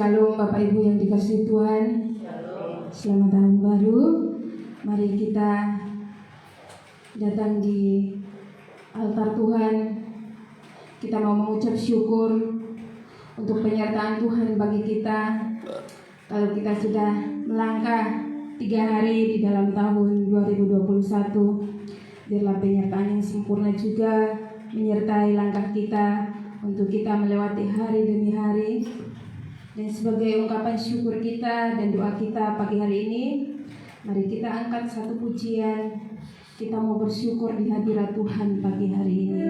Shalom Bapak Ibu yang dikasihi Tuhan. Selamat tahun baru. Mari kita datang di altar Tuhan. Kita mau mengucap syukur untuk penyertaan Tuhan bagi kita. Kalau kita sudah melangkah 3 hari di dalam tahun 2021, biarlah penyertaan yang sempurna juga menyertai langkah kita untuk kita melewati hari demi hari. Dan sebagai ungkapan syukur kita dan doa kita pagi hari ini, mari kita angkat satu pujian. Kita mau bersyukur di hadirat Tuhan pagi hari ini.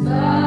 Bye.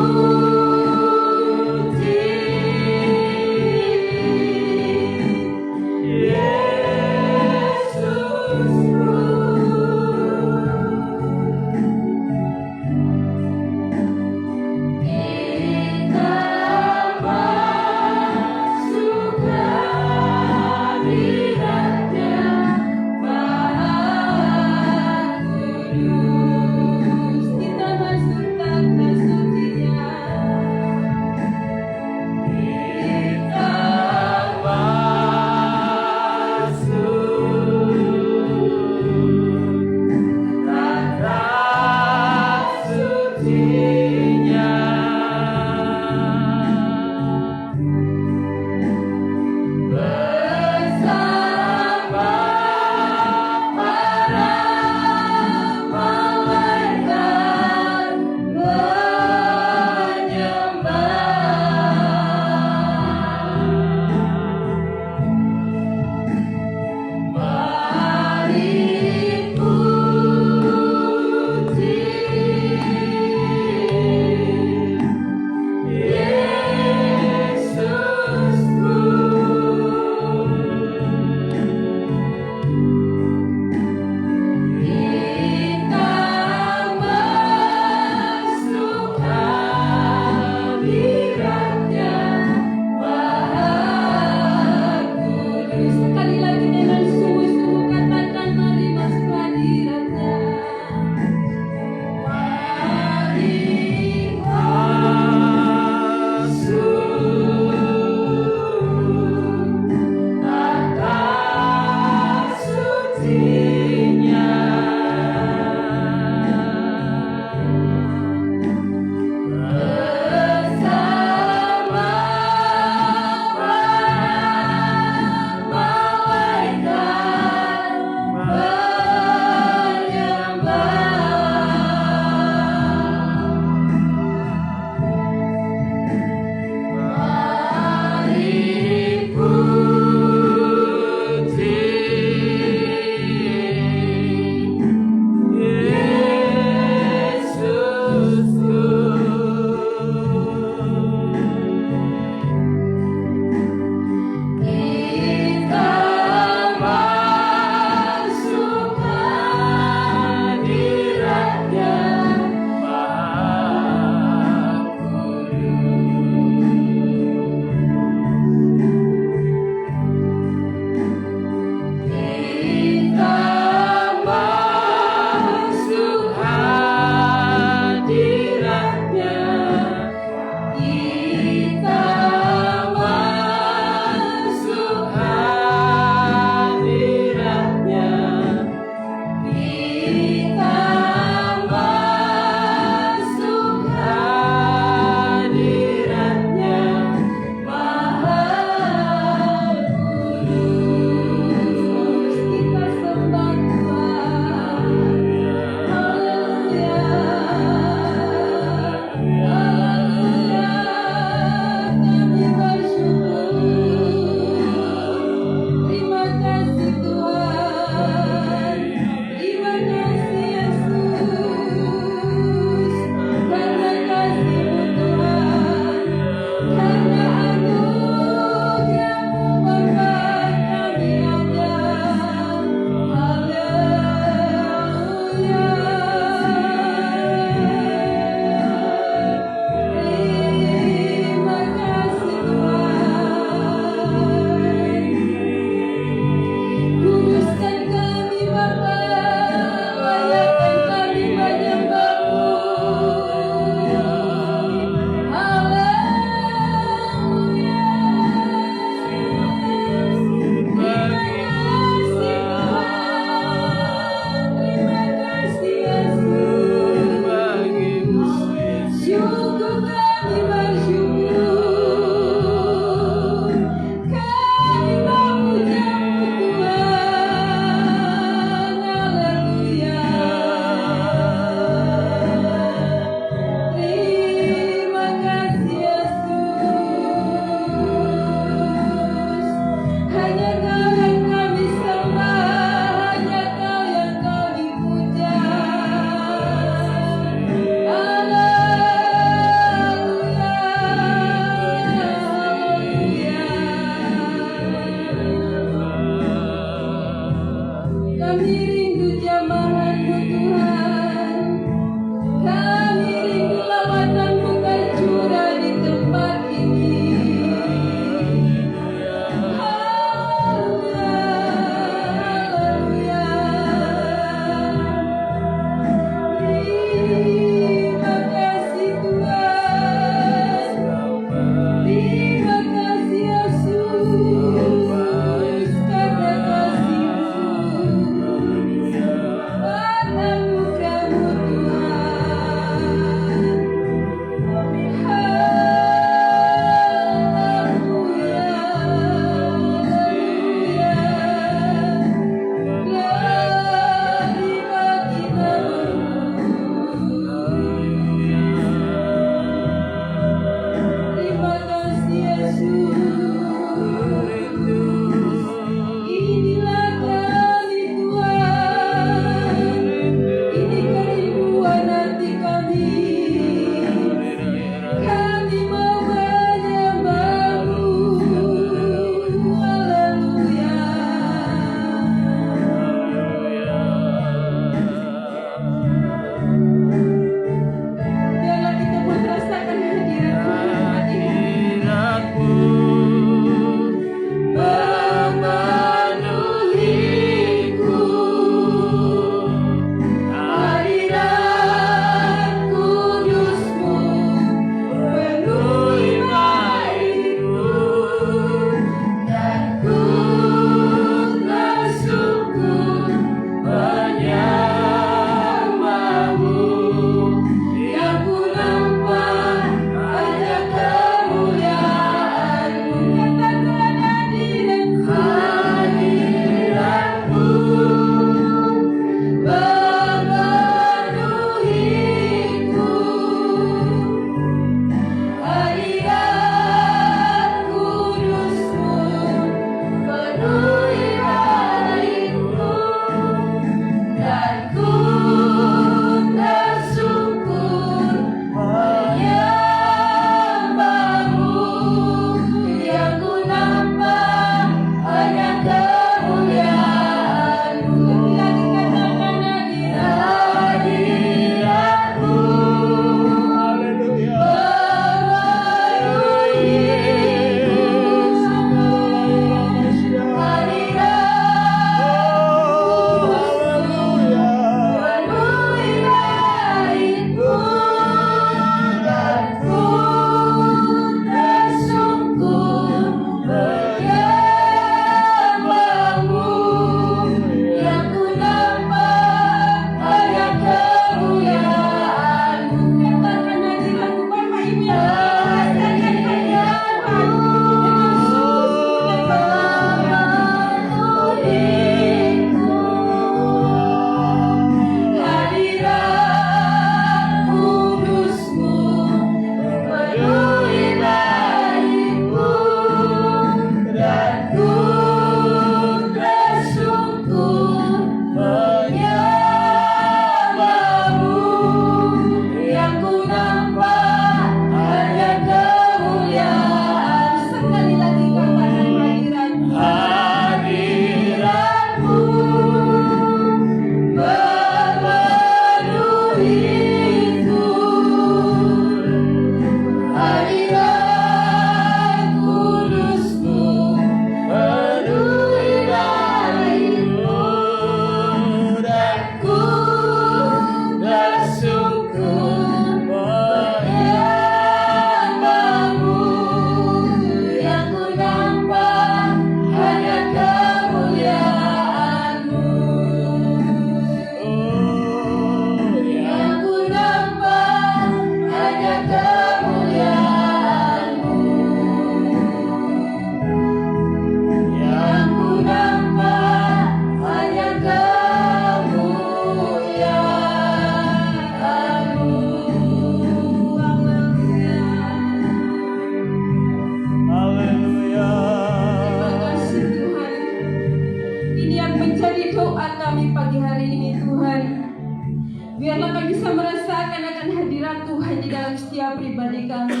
Tuhan di dalam setiap pribadi kami.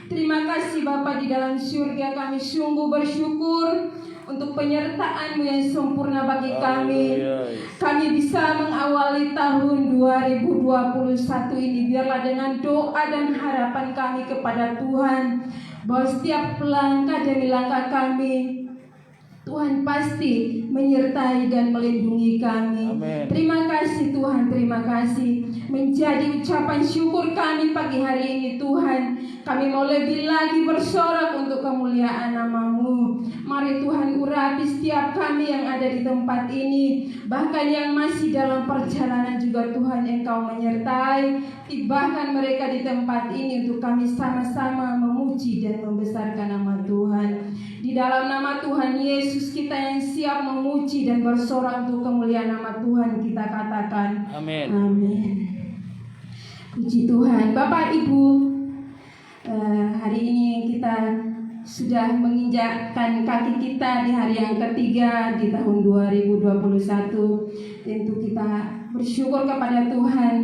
Terima kasih Bapa di dalam surga, kami sungguh bersyukur untuk penyertaan-Mu yang sempurna bagi kami. Kami bisa mengawali tahun 2021 ini biarlah dengan doa dan harapan kami kepada Tuhan, bahwa setiap langkah demi langkah kami Tuhan pasti menyertai dan melindungi kami. Amen. Terima kasih Tuhan, terima kasih. Menjadi ucapan syukur kami pagi hari ini Tuhan, kami mau lebih lagi bersorak untuk kemuliaan nama-Mu. Mari Tuhan urapi setiap kami yang ada di tempat ini, bahkan yang masih dalam perjalanan juga Tuhan Engkau menyertai. Tibahkan mereka di tempat ini untuk kami sama-sama memuji dan membesarkan nama Tuhan. Di dalam nama Tuhan Yesus kita yang siap memuji dan bersorak untuk kemuliaan nama Tuhan kita katakan Amin. Amin. Puji Tuhan. Bapak Ibu, hari ini kita sudah menginjakkan kaki kita di hari yang ketiga di tahun 2021. Tentu kita bersyukur kepada Tuhan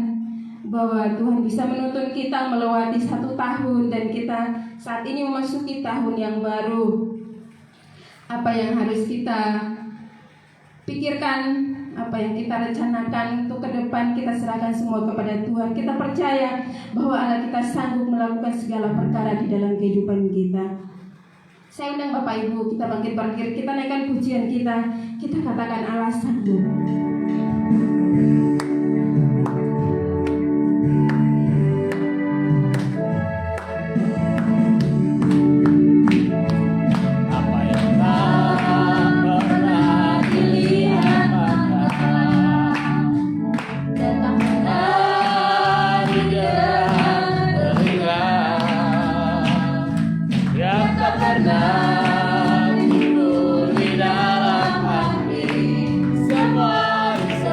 bahwa Tuhan bisa menuntun kita melewati 1 tahun dan kita saat ini memasuki tahun yang baru. Apa yang harus kita pikirkan, apa yang kita rencanakan untuk ke depan, kita serahkan semua kepada Tuhan. Kita percaya bahwa Allah kita sanggup melakukan segala perkara di dalam kehidupan kita. Saya undang Bapak Ibu, kita bangkit berdiri, kita naikkan pujian kita katakan Allah sanggup. Semua bisa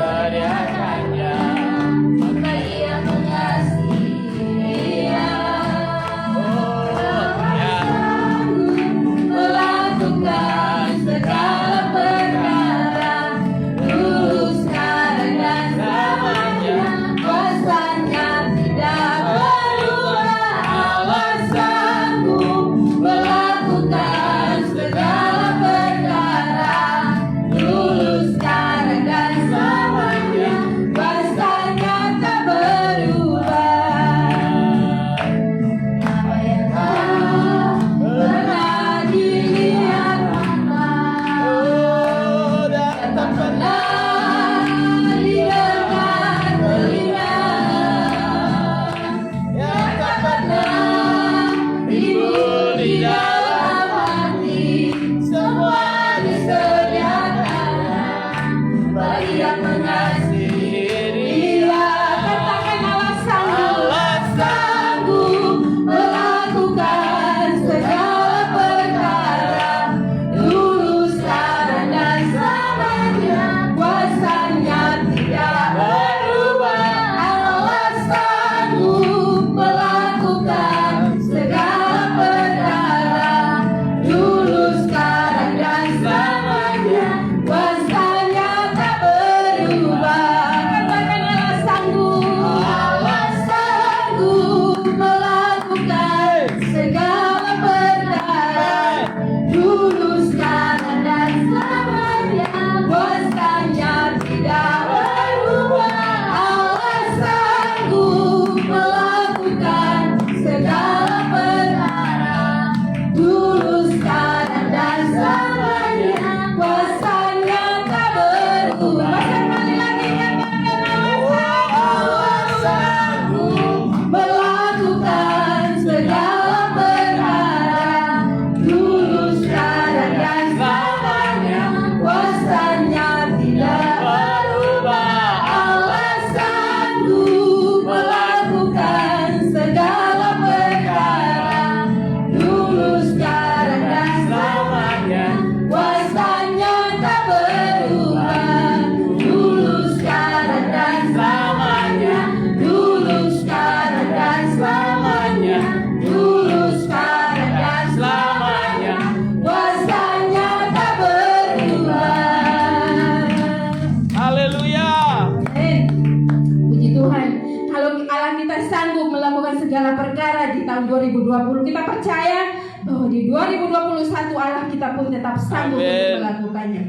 membawa segala perkara di tahun 2020. Kita percaya bahwa di 2021 Allah kita pun tetap sanggup untuk melakukannya.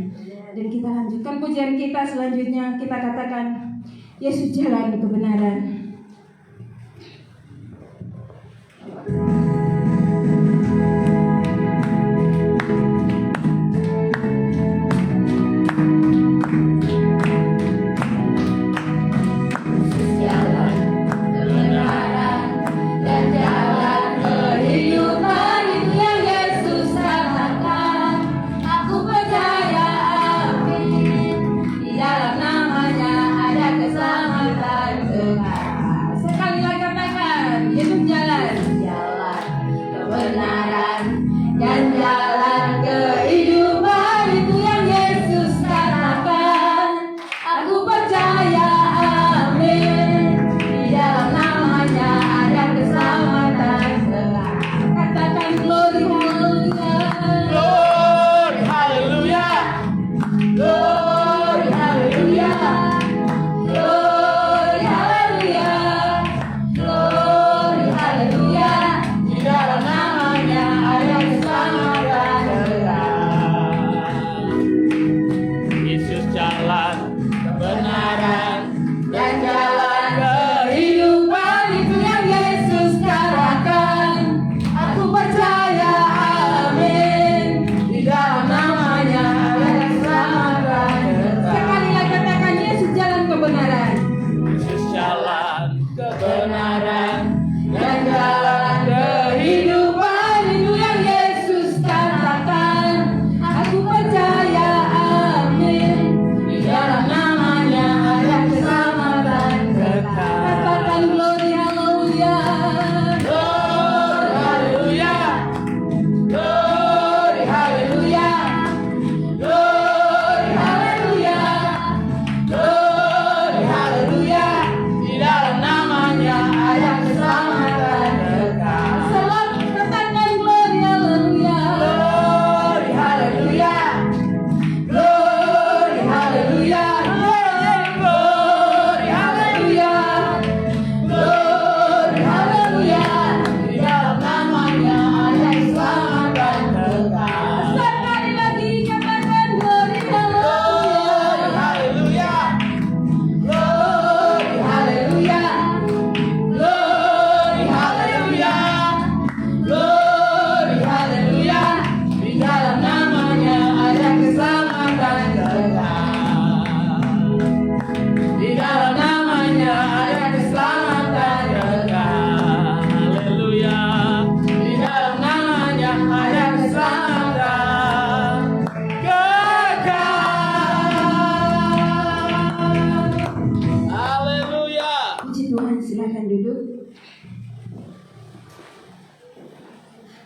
Dan kita lanjutkan pujian kita selanjutnya. Kita katakan, Yesus jalan kebenaran.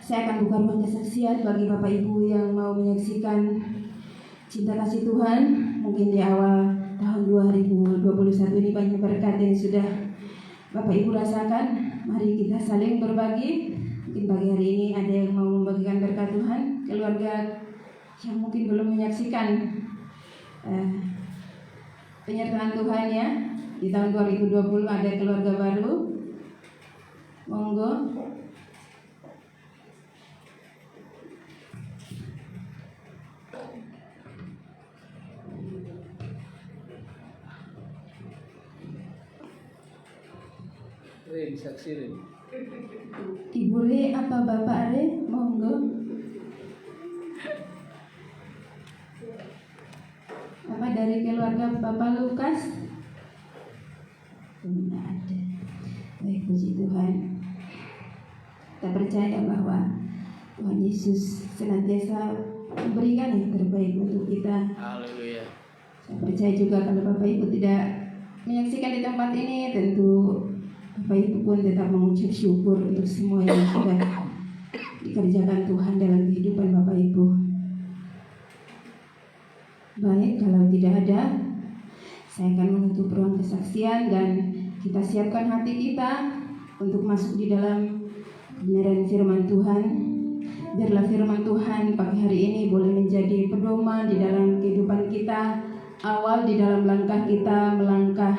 Saya akan buka ruang kesaksian bagi Bapak Ibu yang mau menyaksikan cinta kasih Tuhan. Mungkin di awal tahun 2021 ini banyak berkat yang sudah Bapak Ibu rasakan. Mari kita saling berbagi. Mungkin pagi hari ini ada yang mau membagikan berkat Tuhan. Keluarga yang mungkin belum menyaksikan penyertaan Tuhan ya. Di tahun 2020 ada keluarga baru. Monggo. Saksi Rin. Ibu Re apa Bapak Re? Monggo. Apa dari keluarga Bapak Lukas? Tidak ada. Baik, puji Tuhan. Kita percaya bahwa Tuhan Yesus senantiasa memberikan yang terbaik untuk kita. Haleluya. Saya percaya juga kalau Bapak Ibu tidak menyaksikan di tempat ini, tentu Bapak Ibu pun tetap mengucap syukur untuk semua yang sudah dikerjakan Tuhan dalam kehidupan Bapak Ibu. Baik, kalau tidak ada, saya akan menutup ruang kesaksian dan kita siapkan hati kita untuk masuk di dalam kebenaran firman Tuhan. Biarlah firman Tuhan pagi hari ini boleh menjadi pedoman di dalam kehidupan kita, awal di dalam langkah kita melangkah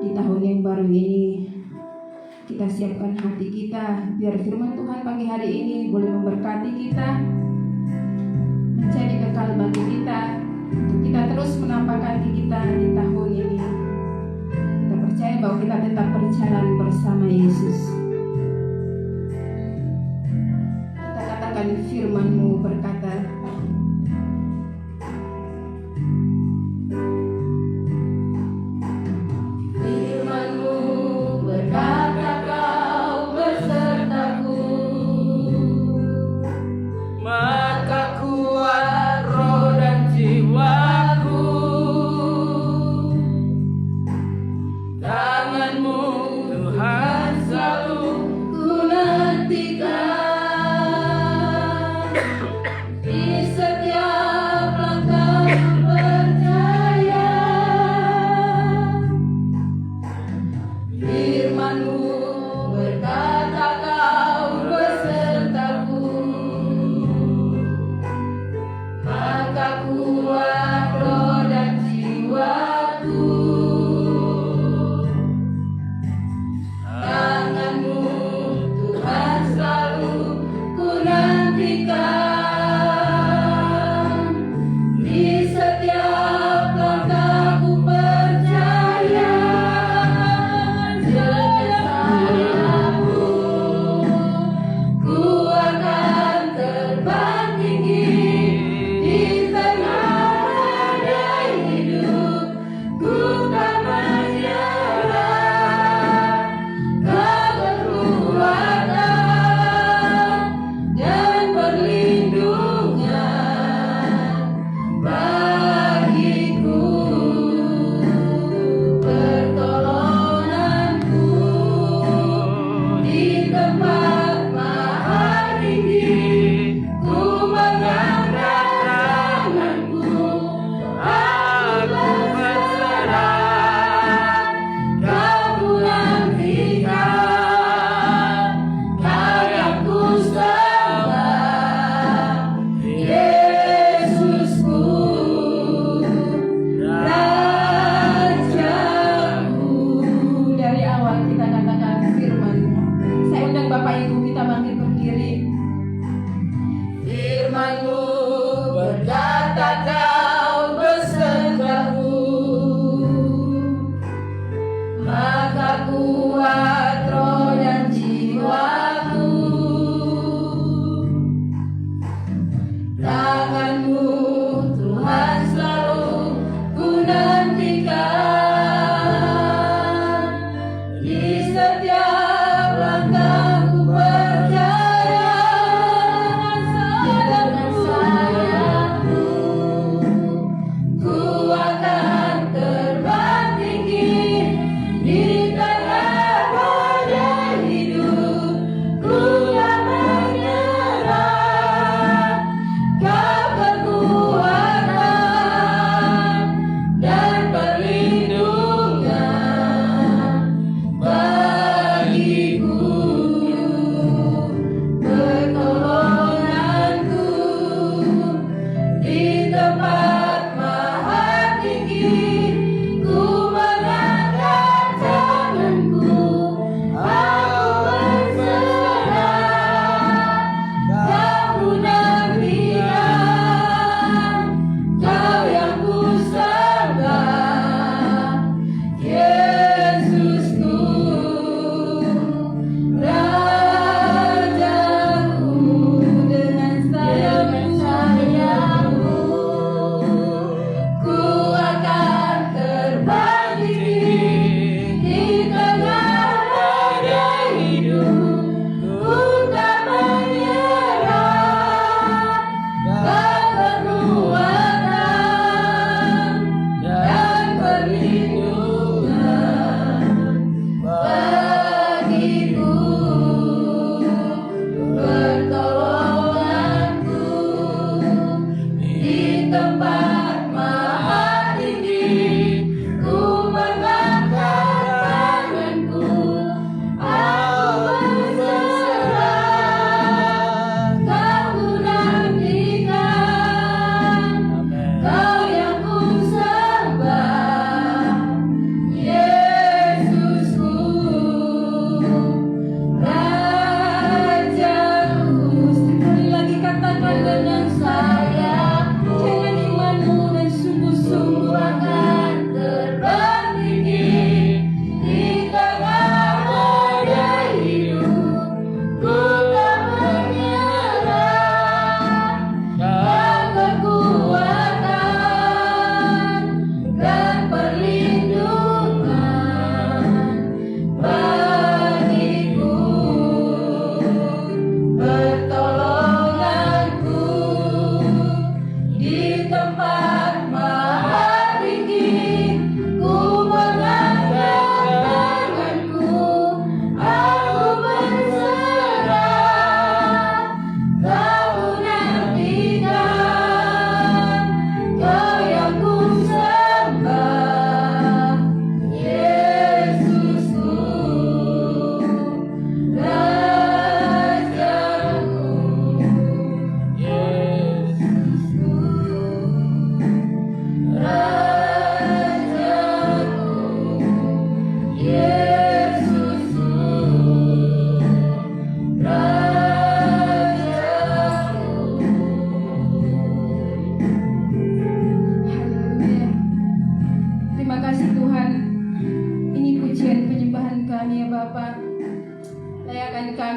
di tahun yang baru ini. Kita siapkan hati kita, biar firman Tuhan pagi hari ini boleh memberkati kita, menjadi kekal bagi kita, untuk kita terus menapak kaki kita di tahun ini. Kita percaya bahwa kita tetap berjalan bersama Yesus. Kita katakan firman-Mu berkata, firman-Mu berkata Kau besertaku, Maka kuat roh dan jiwaku. Tangan-Mu Tuhan selalu ku nantikan. Di setiap langkah ku percaya, firman-Mu berkata Kau besertaku, maka kuat roh dan jiwaku. Tangan-Mu Tuhan selalu ku nantikan. Di setiap langkah ku percaya, sayangku, ku akan terbang tinggi di tengah badai hidup. Ku tak menyerah, kekuatan dan perlindungan bagiku, pertolonganku di tempat maha tinggi. Ku mengangkat tanganku, aku berserah. Kau ku nantikan, Kau yang ku sembah, Yesusku, Rajaku. Dari awal kita katakan firman-Mu. Saya undang Bapak Ibu kita bangkit berdiri. Firman-Mu berkata Kau besertaku, maka kuat roh dan jiwaku. Tangan-Mu Tuhan selalu ku nantikan. Di setiap langkah ku percaya, dengan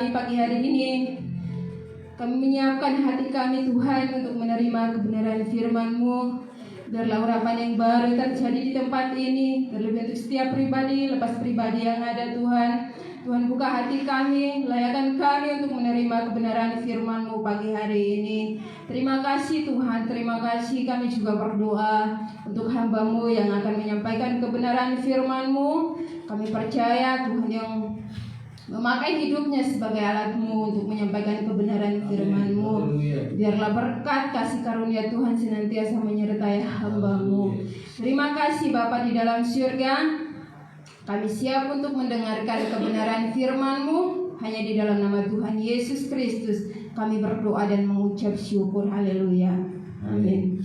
kami pagi hari ini. Kami menyiapkan hati kami Tuhan untuk menerima kebenaran firman-Mu. Biarlah urapan yang baru terjadi di tempat ini, terlebih untuk setiap pribadi, lepas pribadi yang ada Tuhan. Tuhan buka hati kami, layakkan kami untuk menerima kebenaran firman-Mu pagi hari ini. Terima kasih Tuhan, terima kasih. Kami juga berdoa untuk hamba-Mu yang akan menyampaikan kebenaran firman-Mu. Kami percaya Tuhan yang memakai hidupnya sebagai alat-Mu untuk menyampaikan kebenaran firman-Mu. Biarlah berkat kasih karunia Tuhan senantiasa menyertai hamba-Mu. Terima kasih Bapa di dalam surga. Kami siap untuk mendengarkan kebenaran firman-Mu. Hanya di dalam nama Tuhan Yesus Kristus kami berdoa dan mengucap syukur. Haleluya. Amin.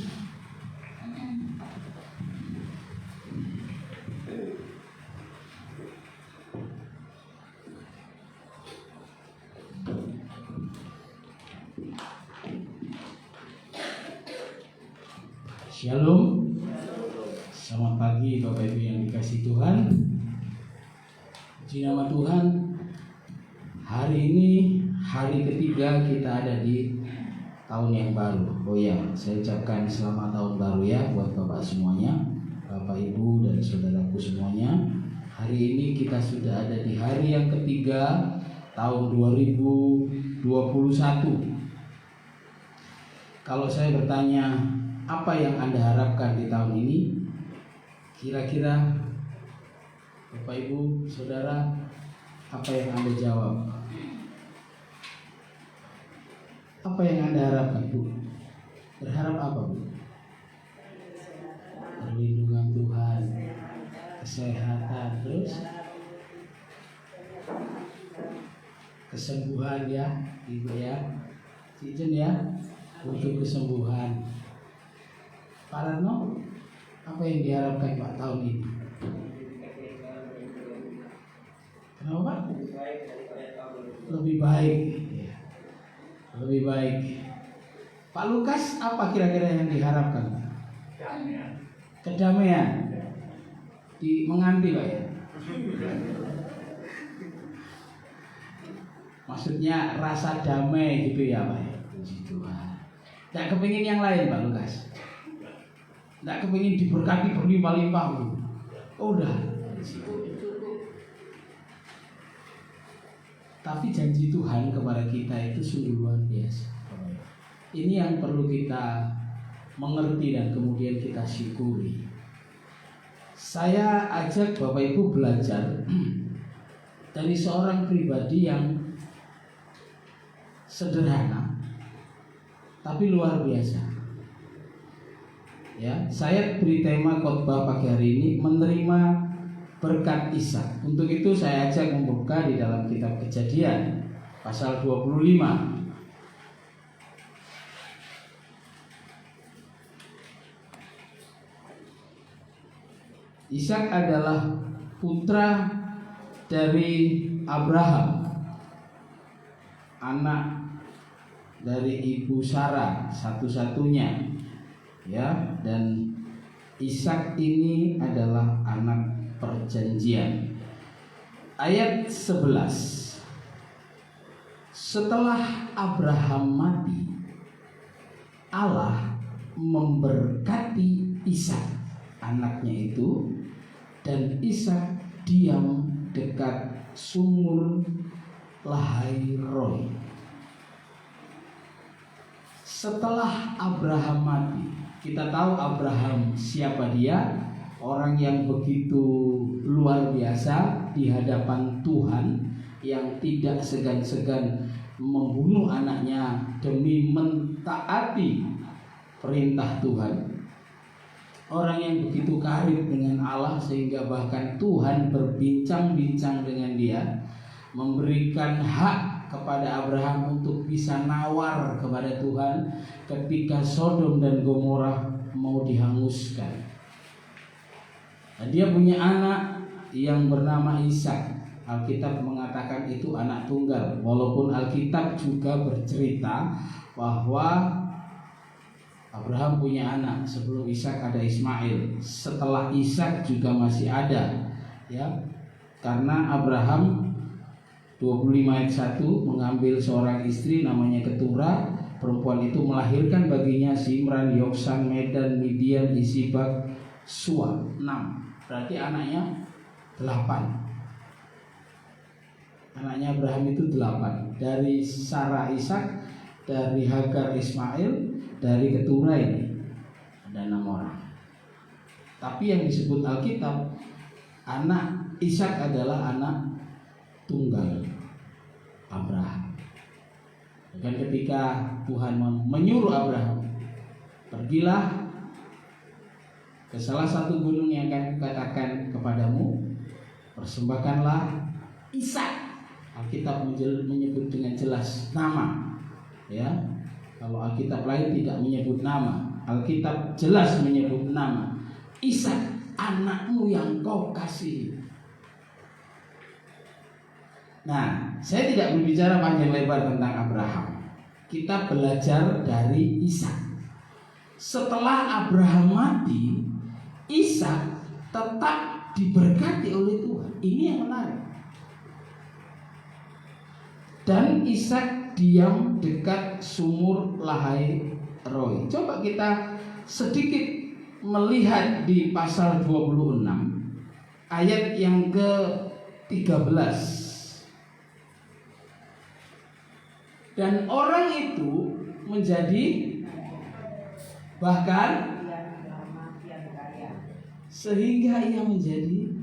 Shalom. Selamat pagi Bapak Ibu yang dikasihi Tuhan. Puji nama Tuhan. Hari ini hari ketiga kita ada di tahun yang baru. Oh ya, saya ucapkan selamat tahun baru ya buat Bapak semuanya, Bapak Ibu dan saudaraku semuanya. Hari ini kita sudah ada di hari yang ketiga tahun 2021. Kalau saya bertanya, apa yang Anda harapkan di tahun ini? Kira-kira Bapak Ibu, Saudara, apa yang Anda jawab? Apa yang Anda harapkan, Bu? Berharap apa, Bu? Perlindungan Tuhan, kesehatan, terus kesembuhan ya, Ibu ya. Izin ya, untuk kesembuhan. Pak Ratno, apa yang diharapkan Pak tahun ini? Kenapa Pak? Lebih baik. Lebih baik. Pak Lukas, apa kira-kira yang diharapkan? Kedamaian. Menganti Pak ya? Maksudnya rasa damai gitu ya Pak? Puji Tuhan. Tidak kepingin yang lain Pak Lukas? Tidak kepingin diberkati berlimpah-limpah. Oh udah. Tapi janji Tuhan kepada kita itu sungguh luar biasa. Ini yang perlu kita mengerti dan kemudian kita syukuri. Saya ajak Bapak Ibu belajar dari seorang pribadi yang sederhana tapi luar biasa. Ya, saya beri tema khotbah pagi hari ini menerima berkat Ishak. Untuk itu saya ajak membuka di dalam kitab Kejadian pasal 25. Ishak adalah putra dari Abraham, anak dari ibu Sarah satu-satunya. Ya, dan Ishak ini adalah anak perjanjian. Ayat 11. Setelah Abraham mati, Allah memberkati Ishak anaknya itu, dan Ishak diam dekat sumur Lahai Roi. Setelah Abraham mati, kita tahu Abraham siapa dia, orang yang begitu luar biasa di hadapan Tuhan, yang tidak segan-segan membunuh anaknya demi mentaati perintah Tuhan. Orang yang begitu karib dengan Allah sehingga bahkan Tuhan berbincang-bincang dengan dia, memberikan hak kepada Abraham untuk bisa nawar kepada Tuhan ketika Sodom dan Gomora mau dihanguskan. Nah, dia punya anak yang bernama Ishak. Alkitab mengatakan itu anak tunggal, walaupun Alkitab juga bercerita bahwa Abraham punya anak sebelum Ishak ada Ismail, setelah Ishak juga masih ada, ya, karena Abraham 25 ayat 1 mengambil seorang istri namanya Ketura. Perempuan itu melahirkan baginya Zimran, Yoksan, Medan, Midian, Isibak, Sua. 6. Berarti anaknya 8. Anaknya Abraham itu 8. Dari Sarah Ishak, dari Hagar Ismail, dari Ketura ini ada 6 orang. Tapi yang disebut Alkitab, anak Ishak adalah anak tunggal Abraham. Dan ketika Tuhan menyuruh Abraham, pergilah ke salah satu gunung yang akan kukatakan kepadamu, persembahkanlah Ishak. Alkitab menyebut dengan jelas nama, ya. Kalau Alkitab lain tidak menyebut nama, Alkitab jelas menyebut nama. Ishak, anakmu yang kau kasihi. Nah, saya tidak berbicara panjang lebar tentang Abraham. Kita belajar dari Ishak. Setelah Abraham mati, Ishak tetap diberkati oleh Tuhan. Ini yang menarik. Dan Ishak diam dekat sumur Lahai Roi. Coba kita sedikit melihat di pasal 26 ayat yang ke-13. Dan orang itu menjadi bahkan sehingga ia menjadi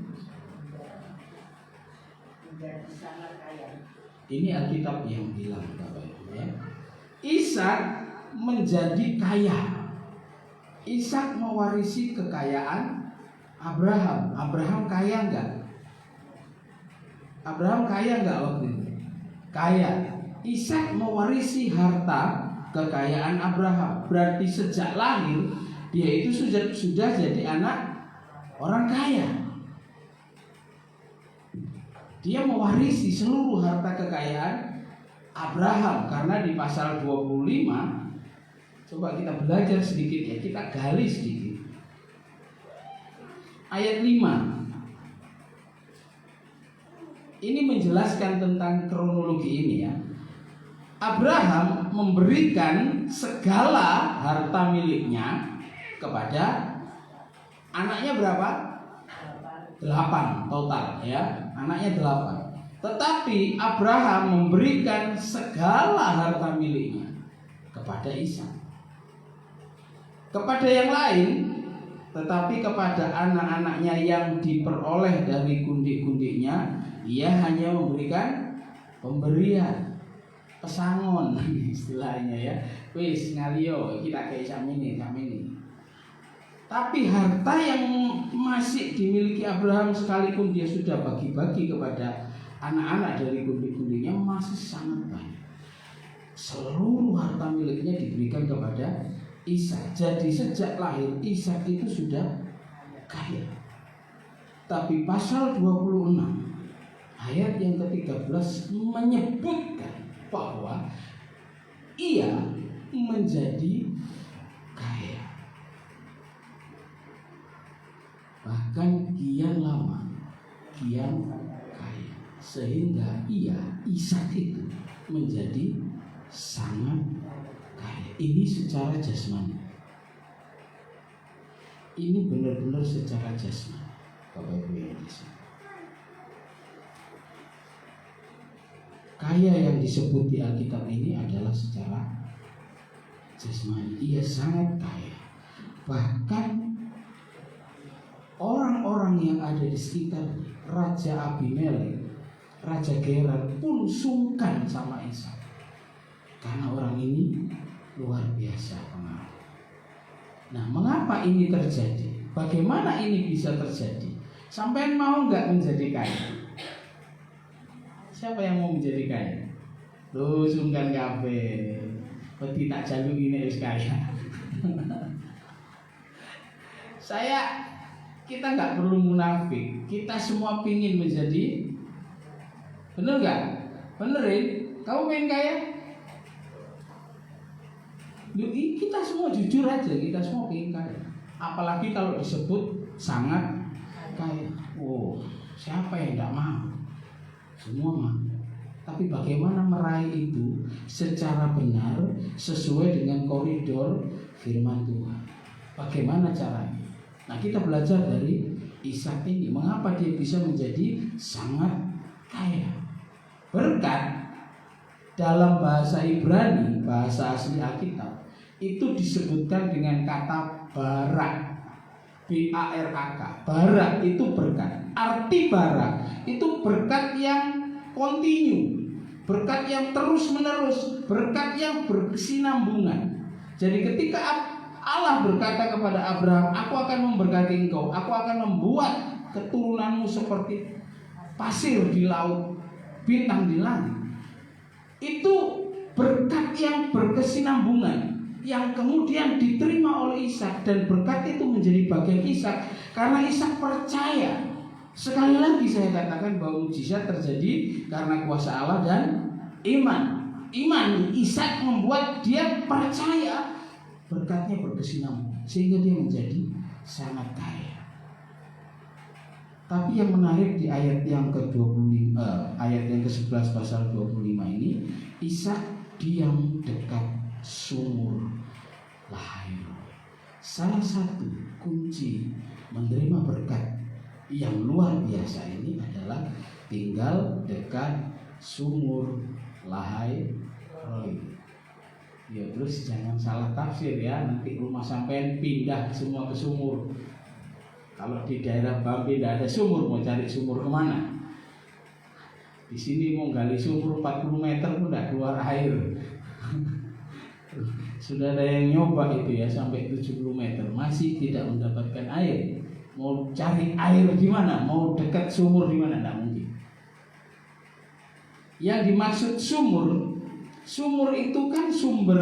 sangat kaya. Ini Alkitab yang bilang, Bapak Ibu, ya. Ishak menjadi kaya. Ishak mewarisi kekayaan Abraham. Abraham kaya enggak? Abraham kaya enggak waktu itu? Kaya. Ishak mewarisi harta kekayaan Abraham. Berarti sejak lahir dia itu sudah jadi anak orang kaya. Dia mewarisi seluruh harta kekayaan Abraham. Karena di pasal 25, coba kita belajar sedikit ya, kita gali sedikit. Ayat 5 ini menjelaskan tentang kronologi ini ya. Abraham memberikan segala harta miliknya kepada anaknya berapa? 8 total ya. Anaknya 8. Tetapi Abraham memberikan segala harta miliknya kepada Ishak. Kepada yang lain, tetapi kepada anak-anaknya yang diperoleh dari kundik-kundiknya, ia hanya memberikan pemberian, pesangon istilahnya ya. Wis ngalio kita kayak samini. Tapi harta yang masih dimiliki Abraham sekalipun dia sudah bagi-bagi kepada anak-anak dari kundik-kundiknya masih sangat banyak. Seluruh harta miliknya diberikan kepada Ishak. Jadi sejak lahir Ishak itu sudah kaya. Tapi pasal 26 ayat yang ke-13 menyebutkan bahwa ia menjadi kaya. Bahkan kian lama kian kaya, sehingga Ishak itu menjadi sangat kaya. Ini secara jasmani. Ini benar-benar secara jasmani, Bapak Ibu yang disini. Kaya yang disebut di Alkitab ini adalah secara jasmani. Ia sangat kaya. Bahkan orang-orang yang ada di sekitar Raja Abimelek, Raja Gerar pun sungkan sama Ishak. Karena orang ini luar biasa pengaruh. Nah, mengapa ini terjadi? Bagaimana ini bisa terjadi? Sampai mau nggak menjadi kaya? Siapa yang mau menjadi kaya? Lu sungkan kabeh. Peti tak jaluk ini harus kaya. Kita nggak perlu munafik. Kita semua pingin menjadi, bener nggak? Benerin? Kamu pengen kaya? Kita semua jujur aja, kita semua pengen kaya. Apalagi kalau disebut sangat kaya. Oh, siapa yang nggak mau? Semua mau. Tapi bagaimana meraih itu secara benar sesuai dengan koridor firman Tuhan? Bagaimana caranya? Nah, kita belajar dari Ishak ini. Mengapa dia bisa menjadi sangat kaya? Berkat dalam bahasa Ibrani, bahasa asli Alkitab, itu disebutkan dengan kata barak. B-A-R-A-K. Barak itu berkat. Arti barak itu berkat yang kontinu, berkat yang terus menerus, berkat yang berkesinambungan. Jadi ketika Allah berkata kepada Abraham, aku akan memberkati engkau, aku akan membuat keturunanmu seperti pasir di laut, bintang di langit. Itu berkat yang berkesinambungan yang kemudian diterima oleh Ishak, dan berkat itu menjadi bagian Ishak karena Ishak percaya. Sekali lagi saya katakan bahwa mujizat terjadi karena kuasa Allah dan iman. Iman Ishak membuat dia percaya, berkatnya berkesinambungan sehingga dia menjadi sangat kaya. Tapi yang menarik di ayat yang ke-25, ayat yang ke-11 pasal 25 ini, Ishak diam dekat sumur Lahai. Salah satu kunci menerima berkat yang luar biasa ini adalah tinggal dekat sumur Lahai Roy. Ya, terus jangan salah tafsir ya, nanti rumah sampean pindah semua ke sumur. Kalau di daerah Bambi tidak ada sumur, mau cari sumur kemana? Di sini mau gali sumur 40 meter pun tidak keluar air. Sudah ada yang nyoba itu ya, sampai 70 meter masih tidak mendapatkan air. Mau cari air gimana? Mau dekat sumur di mana? Tidak mungkin. Yang dimaksud sumur, sumur itu kan sumber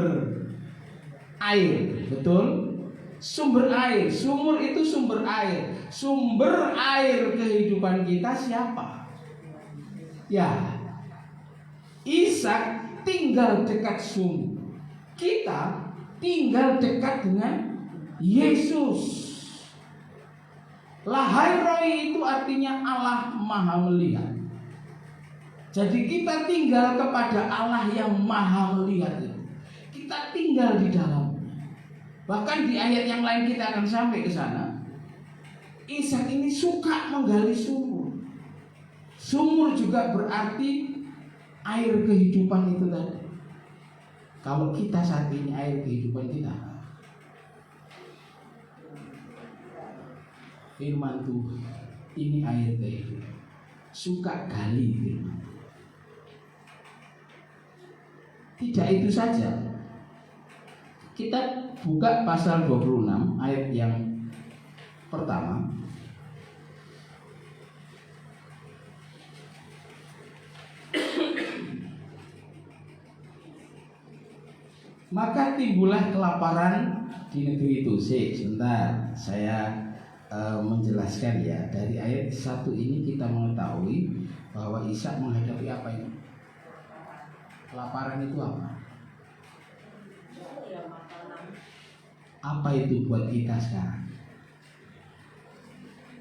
air, betul? Sumber air, sumur itu sumber air. Sumber air kehidupan kita siapa? Ya, Ishak tinggal dekat sumur. Kita tinggal dekat dengan Yesus. Lahai Roy itu artinya Allah Maha Melihat. Jadi kita tinggal kepada Allah yang Maha Melihat itu. Kita tinggal di dalamnya. Bahkan di ayat yang lain kita akan sampai ke sana. Ishak ini suka menggali sumur. Sumur juga berarti air kehidupan itu tadi. Kalau kita saat ini air kehidupan kita, firman Tuhan ini air kehidupan. Suka gali firman. Tidak itu saja. Kita buka pasal 26 ayat yang pertama. Maka timbullah kelaparan di negeri itu. Sebentar, saya menjelaskan ya. Dari ayat 1 ini kita mengetahui bahwa Ishak menghadapi apa ini? Kelaparan itu apa? Apa itu buat kita sekarang?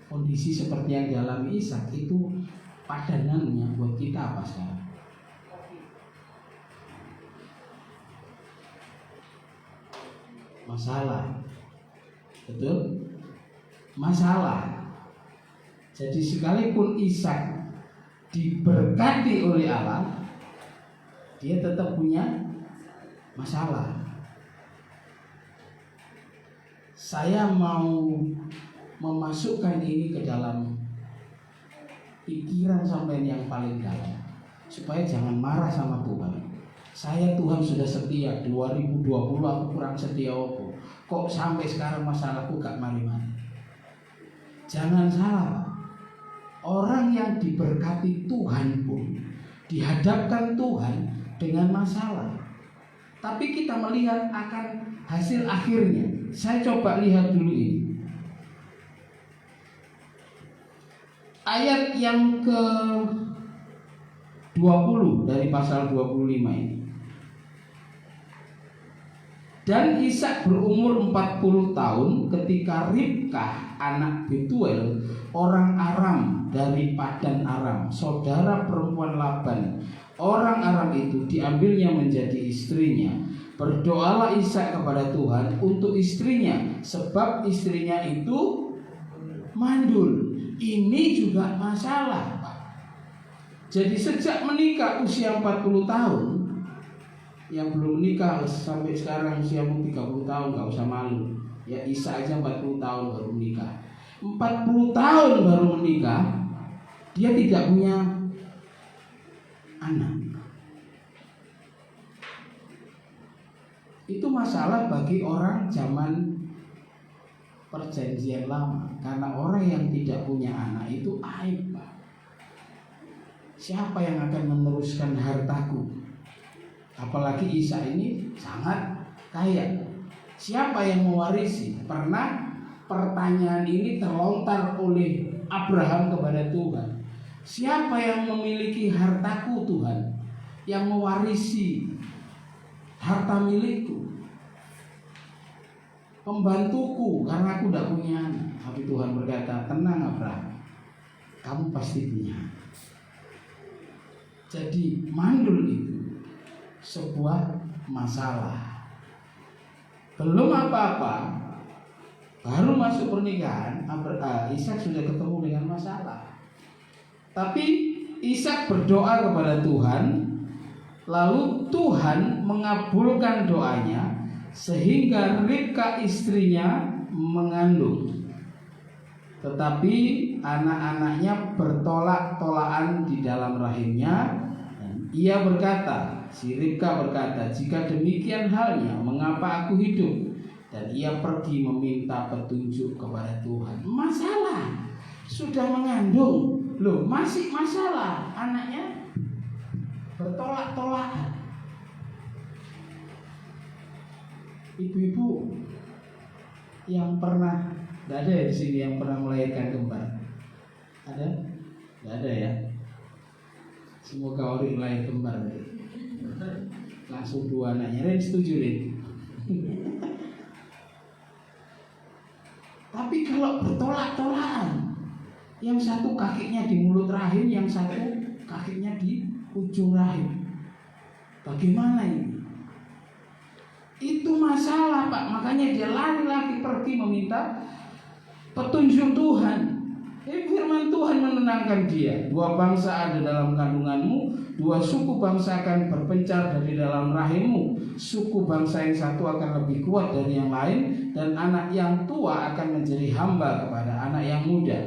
Kondisi seperti yang dialami Ishak itu padanannya buat kita apa sekarang? Masalah. Betul? Masalah. Jadi sekalipun Ishak diberkati oleh Allah, dia tetap punya masalah. Saya mau memasukkan ini ke dalam pikiran sampai yang paling dalam, supaya jangan marah sama Tuhan. Saya Tuhan sudah setia, 2020 aku kurang setia apa? Kok sampai sekarang masalahku gak mari-mari? Jangan salah, orang yang diberkati Tuhan pun dihadapkan Tuhan dengan masalah. Tapi kita melihat akan hasil akhirnya. Saya coba lihat dulu ini. Ayat yang ke-20 dari pasal 25 ini. Dan Ishak berumur 40 tahun ketika Ribkah anak Betuel orang Aram dari Padan Aram, saudara perempuan Laban, orang Aram itu diambilnya menjadi istrinya. Berdoalah Ishak kepada Tuhan untuk istrinya, sebab istrinya itu mandul. Ini juga masalah, Pak. Jadi sejak menikah usia 40 tahun, yang belum menikah sampai sekarang usiamu 30 tahun, gak usah malu. Ya, Ishak aja 40 tahun baru menikah. 40 tahun baru menikah, dia tidak punya anak. Itu masalah bagi orang zaman perjanjian lama. Karena orang yang tidak punya anak itu aib, Pak. Siapa yang akan meneruskan hartaku? Apalagi Ishak ini sangat kaya. Siapa yang mewarisi? Pernah pertanyaan ini terlontar oleh Abraham kepada Tuhan. Siapa yang memiliki hartaku, Tuhan? Yang mewarisi harta milikku, pembantuku, karena aku tidak punya anak. Tapi Tuhan berkata, tenang Abraham, kamu pasti punya. Jadi mandul itu sebuah masalah. Belum apa-apa, baru masuk pernikahan, Ishak sudah ketemu dengan masalah. Tapi Ishak berdoa kepada Tuhan, lalu Tuhan mengabulkan doanya sehingga Ribka istrinya mengandung. Tetapi anak-anaknya bertolak-tolakan di dalam rahimnya. Ia berkata, si Ribka berkata, jika demikian halnya, mengapa aku hidup? Dan ia pergi meminta petunjuk kepada Tuhan. Masalah, sudah mengandung, loh masih masalah, anaknya bertolak-tolakan. Ibu-ibu yang pernah, tidak ada ya di sini yang pernah melahirkan kembar? Ada? Tidak ada ya? Semoga Ori lahir kembar. Langsung 2 anaknya. Ren setuju, Ren? Tapi kalau bertolak-tolakan, yang satu kakinya di mulut rahim, yang satu kakinya di ujung rahim, bagaimana ini? Itu masalah, Pak. Makanya dia lari-lari pergi meminta petunjuk Tuhan. Firman Tuhan menenangkan dia. 2 bangsa ada dalam kandunganmu, 2 suku bangsa akan berpencar dari dalam rahimmu. Suku bangsa yang satu akan lebih kuat dari yang lain, dan anak yang tua akan menjadi hamba kepada anak yang muda.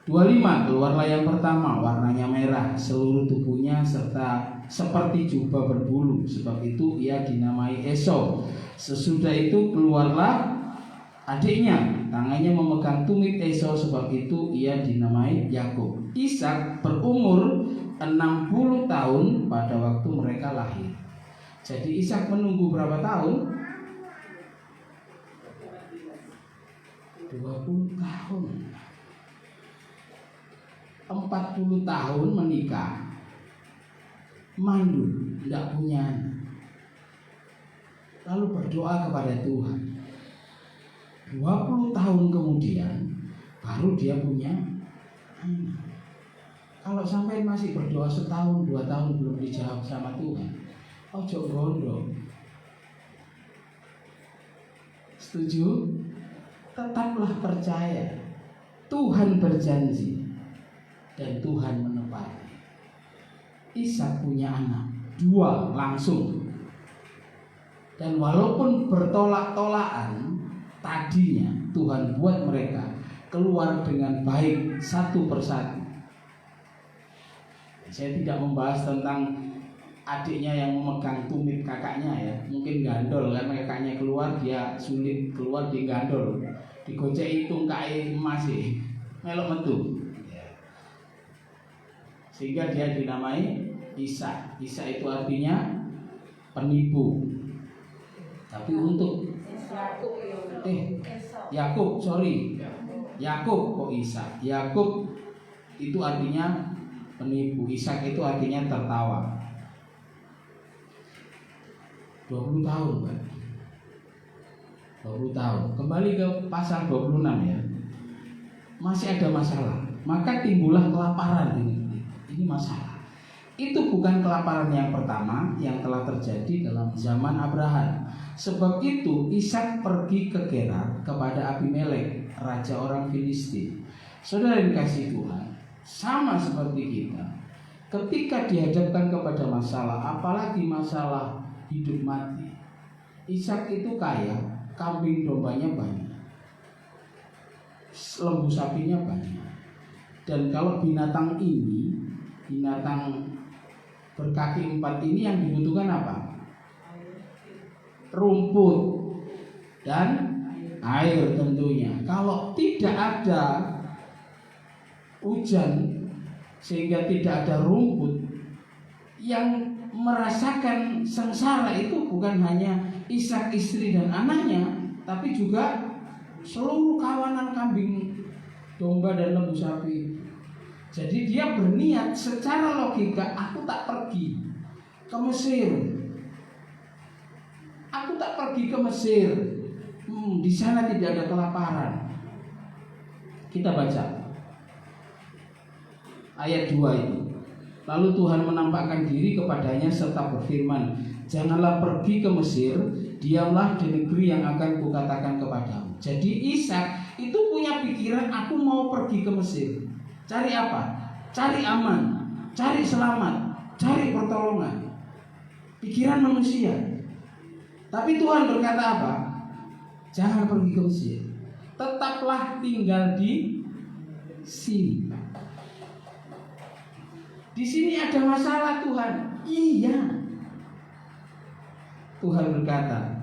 25, keluarlah yang pertama, warnanya merah, seluruh tubuhnya serta seperti jubah berbulu, sebab itu ia dinamai Esau. Sesudah itu keluarlah adiknya, tangannya memegang tumit Esau, sebab itu ia dinamai Yakub. Ishak berumur 60 tahun pada waktu mereka lahir. Jadi Ishak menunggu berapa tahun? 20 tahun. 40 tahun menikah, mandul, tidak punya anak. Lalu berdoa kepada Tuhan. 20 tahun kemudian baru dia punya anak. Kalau sampai masih berdoa setahun 2 tahun belum dijawab sama Tuhan, ojo gondong. Setuju? Tetaplah percaya. Tuhan berjanji dan Tuhan menepati. Ishak punya anak 2 langsung. Dan walaupun bertolak-tolakan, tadinya Tuhan buat mereka keluar dengan baik satu persatu. Saya tidak membahas tentang adiknya yang memegang tumit kakaknya ya. Mungkin gandol karena kakaknya keluar, dia sulit keluar, dia gandol. Digocek hitung kai masih melok metu. Sehingga dia dinamai Ishak. Ishak itu artinya penipu. Tapi untuk Yakub, sorry. Yakub kok Ishak. Yakub itu artinya penipu. Ishak itu artinya tertawa. 20 tahun, Pak. 20 tahun. Kembali ke pasal 26 ya. Masih ada masalah. Maka timbullah kelaparan ini. Ini masalah. Itu bukan kelaparan yang pertama yang telah terjadi dalam zaman Abraham. Sebab itu Ishak pergi ke Gerar kepada Abimelek, raja orang Filistin. Saudara yang dikasihi Tuhan, sama seperti kita, ketika dihadapkan kepada masalah, apalagi masalah hidup mati, Ishak itu kaya, kambing dombanya banyak, lembu sapinya banyak. Dan kalau binatang ini, binatang berkaki 4 ini yang dibutuhkan apa? Rumput dan air tentunya. Kalau tidak ada hujan sehingga tidak ada rumput, yang merasakan sengsara itu bukan hanya Ishak istri dan anaknya, tapi juga seluruh kawanan kambing domba dan lembu sapi. Jadi dia berniat secara logika, aku tak pergi ke Mesir. Aku tak pergi ke Mesir. Di sana tidak ada kelaparan. Kita baca ayat 2 itu. Lalu Tuhan menampakkan diri kepadanya serta berfirman, janganlah pergi ke Mesir, diamlah di negeri yang akan kukatakan kepadamu. Jadi Ishak itu punya pikiran, aku mau pergi ke Mesir. Cari apa? Cari aman, cari selamat, cari pertolongan. Pikiran manusia. Tapi Tuhan berkata apa? Jangan pergi ke Mesir, tetaplah tinggal di sini. Di sini ada masalah Tuhan. Iya. Tuhan berkata,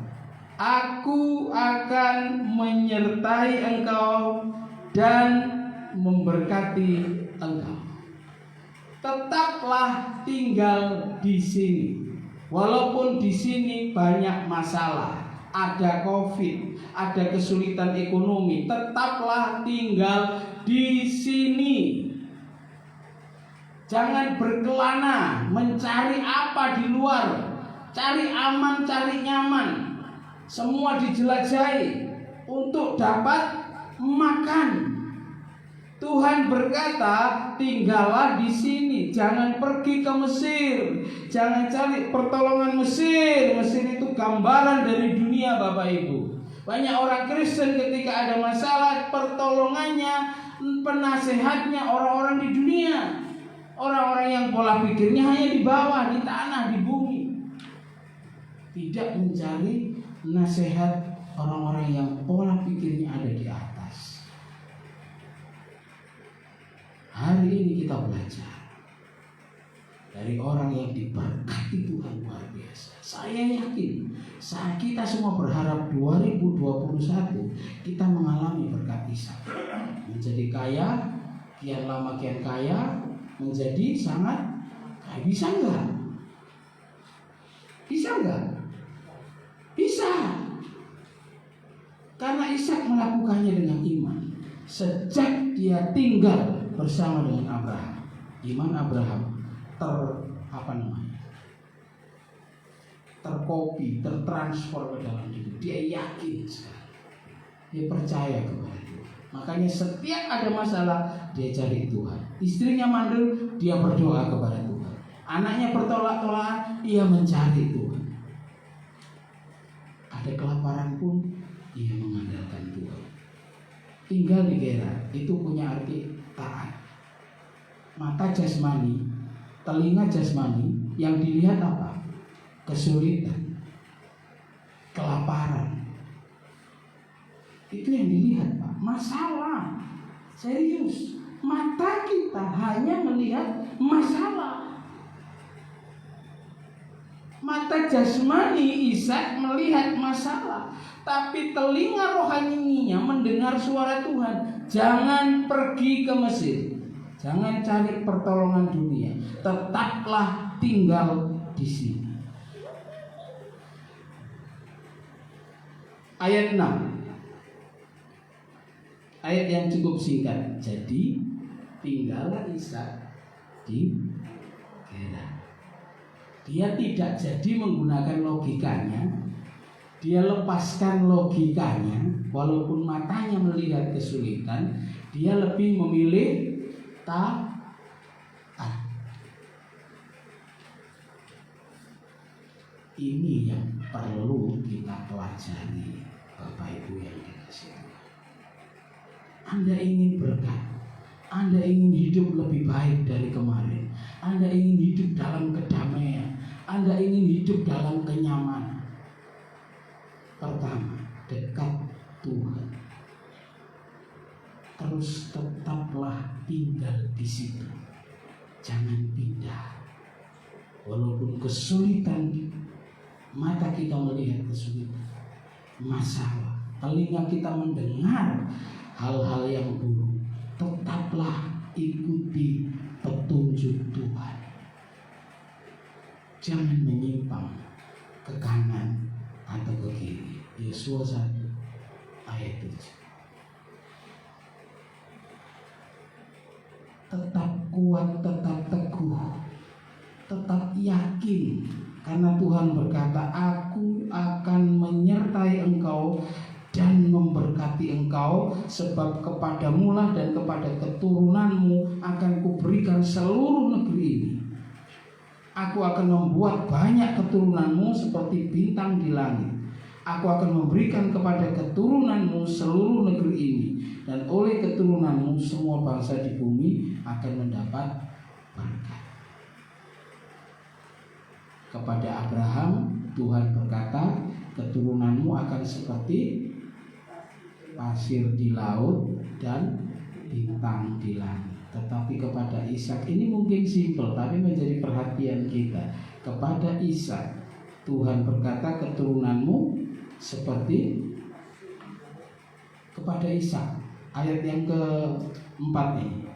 aku akan menyertai engkau dan memberkati engkau. Tetaplah tinggal di sini. Walaupun di sini banyak masalah, ada COVID, ada kesulitan ekonomi, tetaplah tinggal di sini. Jangan berkelana mencari apa di luar. Cari aman, cari nyaman. Semua dijelajahi untuk dapat makan. Tuhan berkata, tinggallah di sini, jangan pergi ke Mesir, jangan cari pertolongan Mesir. Mesir itu gambaran dari dunia, Bapak Ibu. Banyak orang Kristen ketika ada masalah, pertolongannya, penasehatnya orang-orang di dunia. Orang-orang yang pola pikirnya hanya di bawah, di tanah, di bumi. Tidak mencari nasihat orang-orang yang pola pikirnya ada di atas. Hari ini kita belajar dari orang yang diberkati Tuhan luar biasa. Saya yakin saat kita semua berharap 2021 kita mengalami berkat Ishak, menjadi kaya, kian lama kian kaya, menjadi sangat kaya. Bisa enggak? Bisa enggak? Bisa. Karena Ishak melakukannya dengan iman. Sejak dia tinggal bersama dengan Abraham, iman Abraham terkopi, tertransfer ke dalam diri. Dia yakin sekali. Dia percaya kepada Tuhan. Makanya setiap ada masalah dia cari Tuhan. Istrinya mandul, dia berdoa kepada Tuhan. Anaknya bertolak-tolakan, ia mencari Tuhan. Ada kelaparan pun ia mengandalkan Tuhan. Tinggal di Gerar itu punya arti taat. Mata jasmani, telinga jasmani, yang dilihat apa? Kesulitan, kelaparan. Itu yang dilihat, Pak. Masalah. Serius. Mata kita hanya melihat masalah. Mata jasmani Ishak melihat masalah, tapi telinga rohaninya mendengar suara Tuhan. Jangan pergi ke Mesir. Jangan cari pertolongan dunia. Tetaplah tinggal di sini. Ayat 6. Ayat yang cukup singkat. Jadi tinggallah Ishak di Gerar. Dia tidak jadi menggunakan logikanya. Dia lepaskan logikanya. Walaupun matanya melihat kesulitan, dia lebih memilih taat. Ini yang perlu kita pelajari, Bapak Ibu yang dikasihi Tuhan. Anda ingin berkat, Anda ingin hidup lebih baik dari kemarin, Anda ingin hidup dalam kedamaian, Anda ingin hidup dalam kenyamanan. Pertama, dekat Tuhan. Terus tetaplah tinggal di situ. Jangan pindah. Walaupun kesulitan, mata kita melihat kesulitan, masalah, telinga kita mendengar hal-hal yang buruk, tetaplah ikuti petunjuk Tuhan. Jangan menyimpang ke kanan atau ke kiri. Yesaya 1 ayat 7. Tetap kuat, tetap teguh, tetap yakin, karena Tuhan berkata, Aku akan menyertai engkau dan memberkati engkau, sebab kepadamu lah dan kepada keturunanmu akan kuberikan seluruh negeri ini. Aku akan membuat banyak keturunanmu seperti bintang di langit. Aku akan memberikan kepada keturunanmu seluruh negeri ini, dan oleh keturunanmu semua bangsa di bumi akan mendapat berkat. Kepada Abraham, Tuhan berkata, keturunanmu akan seperti pasir di laut dan bintang di langit. Tetapi kepada Ishak, ini mungkin simpel tapi menjadi perhatian kita. Kepada Ishak, Tuhan berkata, keturunanmu seperti, kepada Ishak, ayat yang keempat ini,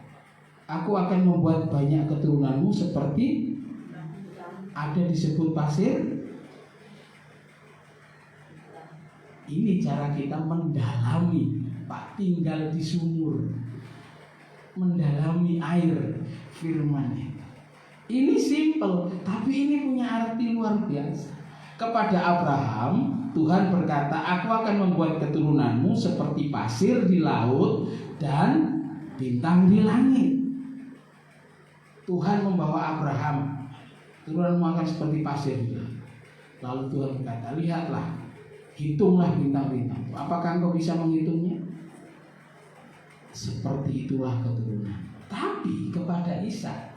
aku akan membuat banyak keturunanmu seperti, ada disebut pasir. Ini cara kita mendalami, Pak, tinggal di sumur, mendalami air firman itu. Ini simple, tapi ini punya arti luar biasa. Kepada Abraham, Tuhan berkata, aku akan membuat keturunanmu seperti pasir di laut dan bintang di langit. Tuhan membawa Abraham, turunanmu akan seperti pasir di laut. Lalu Tuhan berkata, lihatlah, hitunglah bintang-bintang. Apakah engkau bisa menghitungnya? Seperti itulah keturunan. Tapi kepada Ishak,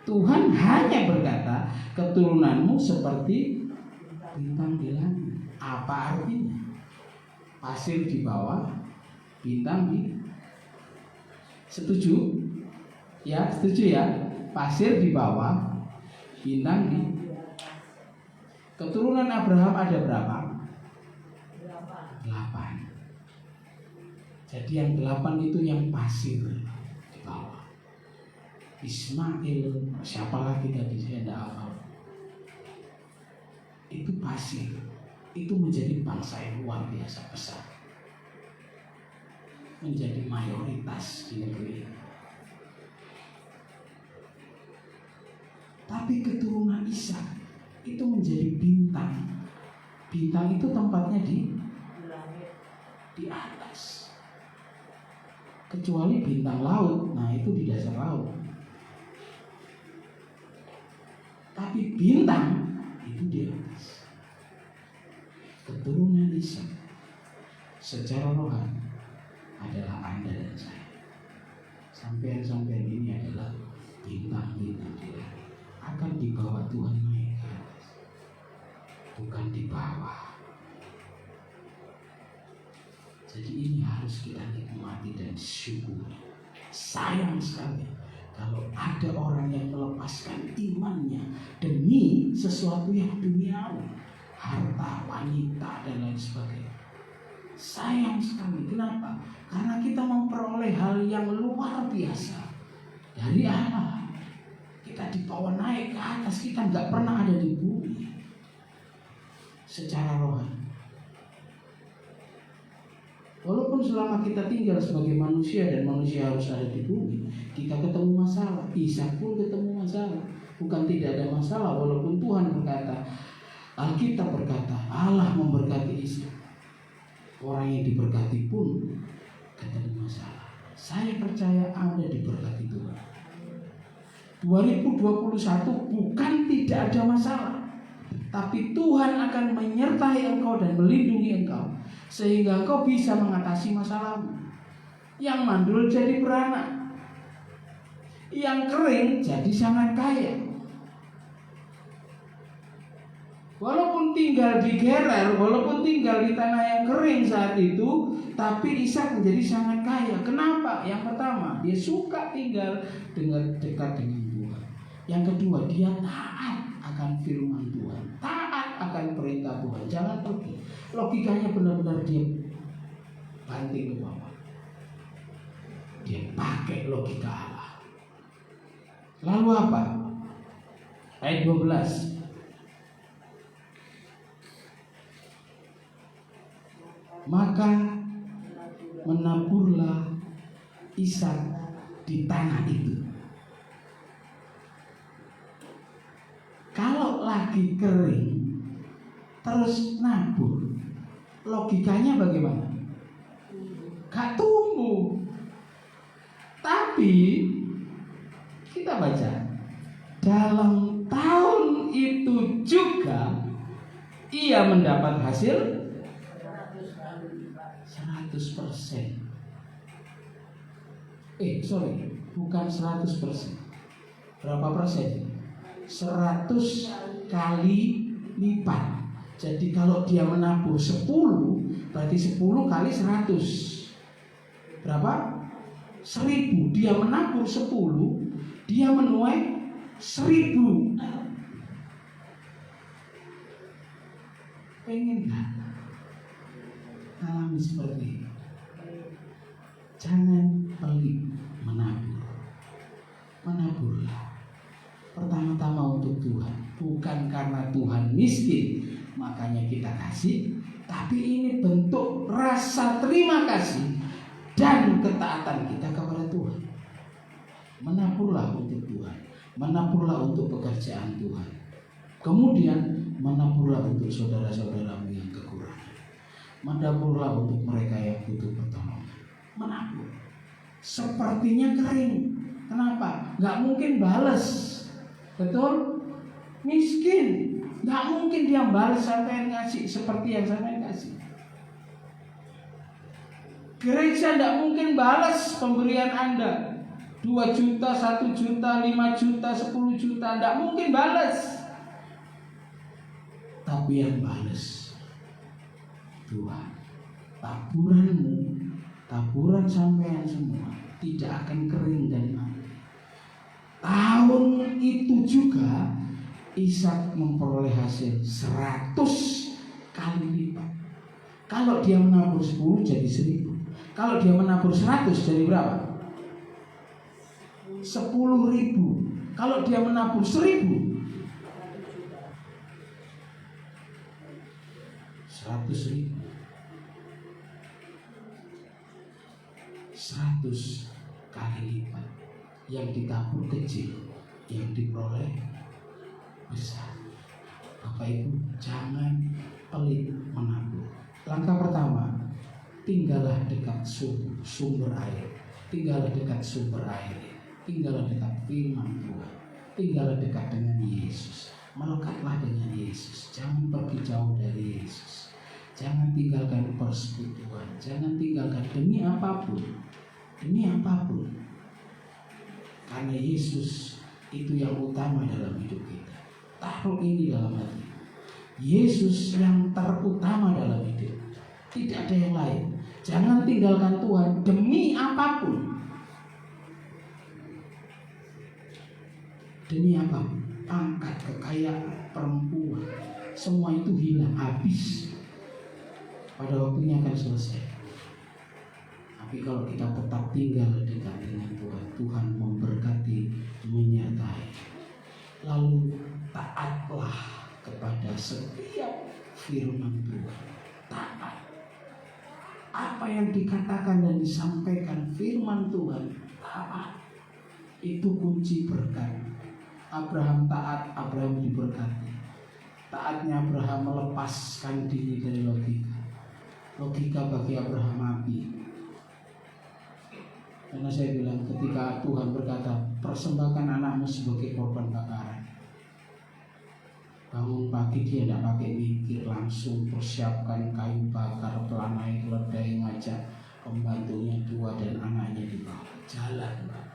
Tuhan hanya berkata, keturunanmu seperti bintang di langit. Apa artinya? Pasir di bawah, bintang di. Setuju? Ya, setuju ya? Pasir di bawah, bintang di. Keturunan Abraham ada berapa? 8. Jadi yang 8 itu yang pasir di bawah. Ismail, siapa lagi tadi saya tidak hafal. Itu pasir. Itu menjadi bangsa yang luar biasa besar, menjadi mayoritas di negeri ini. Tapi keturunan Ishak itu menjadi bintang. Bintang itu tempatnya di atas. Kecuali bintang laut, nah itu di dasar laut. Tapi bintang itu di atas. Keturunan Ishak secara rohani adalah Anda dan saya. Sampai-sampai ini adalah bintang-bintang di langit, akan dibawa Tuhan naik ke atas, bukan di bawah. Jadi ini harus kita nikmati dan syukuri. Sayang sekali kalau ada orang yang melepaskan imannya demi sesuatu yang duniawi, harta, wanita, dan lain sebagainya. Sayang sekali. Kenapa? Karena kita memperoleh hal yang luar biasa dari Allah. Kita dibawa naik ke atas. Kita nggak pernah ada di bumi secara rohani. Walaupun selama kita tinggal sebagai manusia dan manusia harus ada di bumi, kita ketemu masalah. Ishak pun ketemu masalah. Bukan tidak ada masalah, walaupun Tuhan berkata, Alkitab berkata, Allah memberkati Ishak. Orang yang diberkati pun ketemu masalah. Saya percaya Anda diberkati Tuhan. 2021 bukan tidak ada masalah, tapi Tuhan akan menyertai engkau dan melindungi engkau sehingga engkau bisa mengatasi masalahmu. Yang mandul jadi beranak, yang kering jadi sangat kaya. Walaupun tinggal di Gerar, walaupun tinggal di tanah yang kering saat itu, tapi Ishak menjadi sangat kaya. Kenapa? Yang pertama, dia suka tinggal dekat dengan Tuhan. Yang kedua, dia taat akan firman Tuhan, taat akan perintah Tuhan. Jangan pergi. Logikanya benar-benar dia banting ke bawah. Dia pakai logika Allah. Lalu apa? Ayat 12. Maka menaburlah Ishak di tanah itu. Kalau lagi kering terus nabur, logikanya bagaimana? Gak tumbuh. Tapi kita baca dalam tahun itu juga ia mendapat hasil 100%. Bukan 100%. Berapa persen? 100 kali lipat. Jadi kalau dia menabur 10, berarti 10 kali 100. Berapa? 1000. Dia menabur 10, dia menuai 1000. Pengen gak alami seperti ini? Jangan pelit menabur. Menaburlah pertama-tama untuk Tuhan, bukan karena Tuhan miskin makanya kita kasih, tapi ini bentuk rasa terima kasih dan ketaatan kita kepada Tuhan. Menaburlah untuk Tuhan, menaburlah untuk pekerjaan Tuhan, kemudian menaburlah untuk saudara-saudaramu yang kekurangan, menaburlah untuk mereka yang butuh pertolongan. Menabur. Sepertinya kering. Kenapa? Gak mungkin balas. Betul? Miskin. Gak mungkin dia balas sampai ngasih seperti yang sampai kasih. Gereja gak mungkin balas pemberian Anda 2 juta, 1 juta, 5 juta, 10 juta. Gak mungkin balas. Tapi yang balas Tuhan. Taburanmu, taburan sampean semua tidak akan kering dan mati. Tahun itu juga Ishak memperoleh hasil 100 kali lipat. Kalau dia menabur 10 jadi 1000. Kalau dia menabur 100 jadi berapa? 10.000. Kalau dia menabur 1000, 100.000. 100 kali lipat. Yang ditabur kecil, yang diperoleh besar. Bapak Ibu, jangan pelit menabur. Langkah pertama, tinggallah dekat sumber air. Tinggallah dekat sumber air. Tinggallah dekat firman Tuhan. Tinggallah dekat dengan Yesus. Melekatlah dengan Yesus. Jangan pergi jauh dari Yesus. Jangan tinggalkan persekutuan. Jangan tinggalkan demi apapun. Demi apapun. Karena Yesus itu yang utama dalam hidup kita. Taruh ini dalam hati. Yesus yang terutama dalam hidup. Tidak ada yang lain. Jangan tinggalkan Tuhan demi apapun. Demi apapun. Pangkat, kekayaan, perempuan, semua itu hilang, habis. Pada waktunya akan selesai. Tapi kalau kita tetap tinggal dekat dengan Tuhan, Tuhan memberkati, menyertai. Lalu taatlah kepada setiap firman Tuhan. Taat. Apa yang dikatakan dan disampaikan firman Tuhan, taat. Itu kunci berkat. Abraham taat, Abraham diberkati. Taatnya Abraham melepaskan diri dari logika. Logika bagi Abraham api. Karena saya bilang ketika Tuhan berkata persembahkan anakmu sebagai korban bakaran, Bangun pagi dia tidak pakai mikir, langsung persiapkan kayu bakar, pelanai, keledai, ngajak pembantunya 2 dan anaknya di bawah. Jalan, Pak.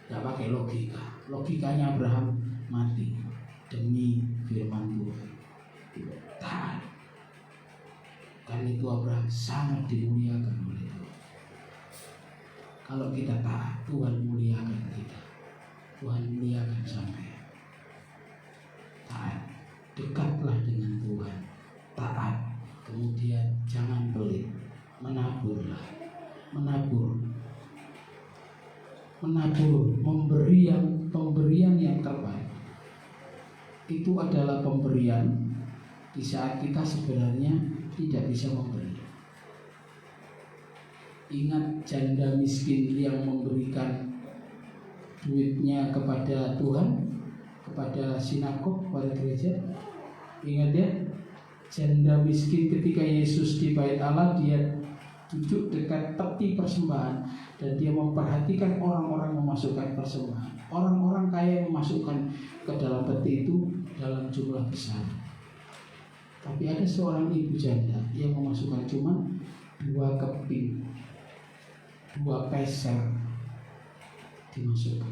Tidak pakai logika. Logikanya Abraham mati demi firman Tuhan. Taat. Karena itu Abraham sangat dimuliakan oleh Tuhan. Kalau kita taat, Tuhan muliakan kita. Tuhan muliakan sampai. Taat, dekatlah dengan Tuhan. Taat, kemudian jangan pelit, menaburlah, menabur, pemberian yang terbaik. Itu adalah pemberian di saat kita sebenarnya tidak bisa memberi. Ingat janda miskin yang memberikan duitnya kepada Tuhan, kepada sinagog, kepada gereja. Ingat ya, janda miskin ketika Yesus di bait Allah, dia duduk dekat peti persembahan dan dia memperhatikan orang-orang memasukkan persembahan. Orang-orang kaya memasukkan ke dalam peti itu dalam jumlah besar. Tapi ada seorang ibu janda yang memasukkan cuma 2 keping, 2 peser dimasukkan.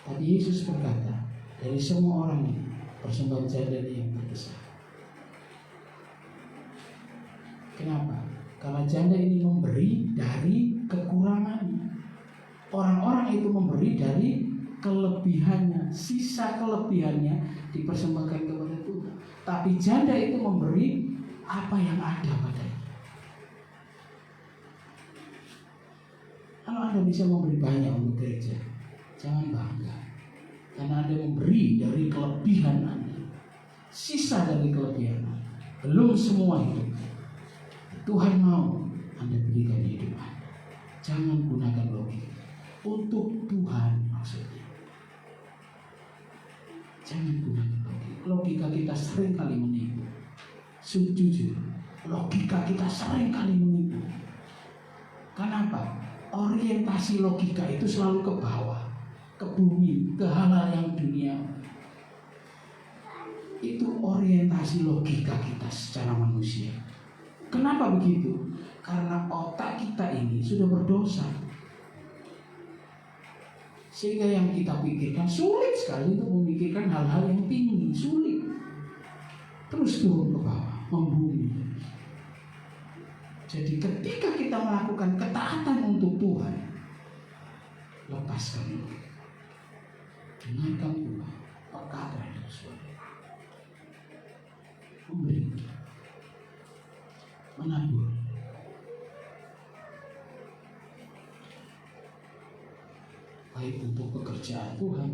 Tapi Yesus berkata, dari semua orang ini persembahan janda ini yang terbesar. Kenapa? Karena janda ini memberi dari kekurangannya. Orang-orang itu memberi dari kelebihannya, sisa kelebihannya dipersembahkan kepada Tuhan. Tapi janda itu memberi apa yang ada padanya. Kalau Anda bisa memberi banyak untuk gereja, jangan bangga. Karena Anda memberi dari kelebihan Anda, sisa dari kelebihan Anda. Belum semua hidup. Tuhan mau Anda berikan hidup Anda. Jangan gunakan logika. Untuk Tuhan maksudnya. Jangan gunakan logika. Logika kita sering kali menipu. Jujur, logika kita sering kali menipu. Kenapa? Orientasi logika itu selalu ke bawah, ke bumi, ke hal-hal yang dunia. Itu orientasi logika kita secara manusia. Kenapa begitu? Karena otak kita ini sudah berdosa, sehingga yang kita pikirkan sulit sekali untuk memikirkan hal-hal yang tinggi, sulit. Terus turun ke bawah, membumi. Jadi ketika kita melakukan ketaatan untuk Tuhan, lepaskan logika. Dengarkan Tuhan, peka terhadap suara. Memberi, menabur. Baik untuk pekerjaan Tuhan,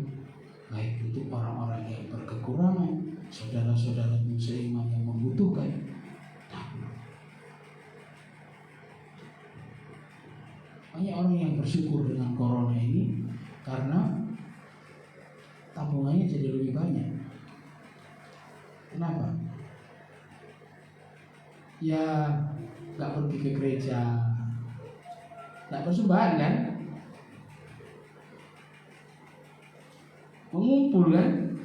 baik untuk orang-orang yang berkekurangan, saudara-saudara seiman yang membutuhkan. Tabur. Banyak orang yang bersyukur dengan corona ini karena tabungannya jadi lebih banyak. Kenapa? Ya nggak pergi ke gereja, nggak persembahan kan, mengumpul kan,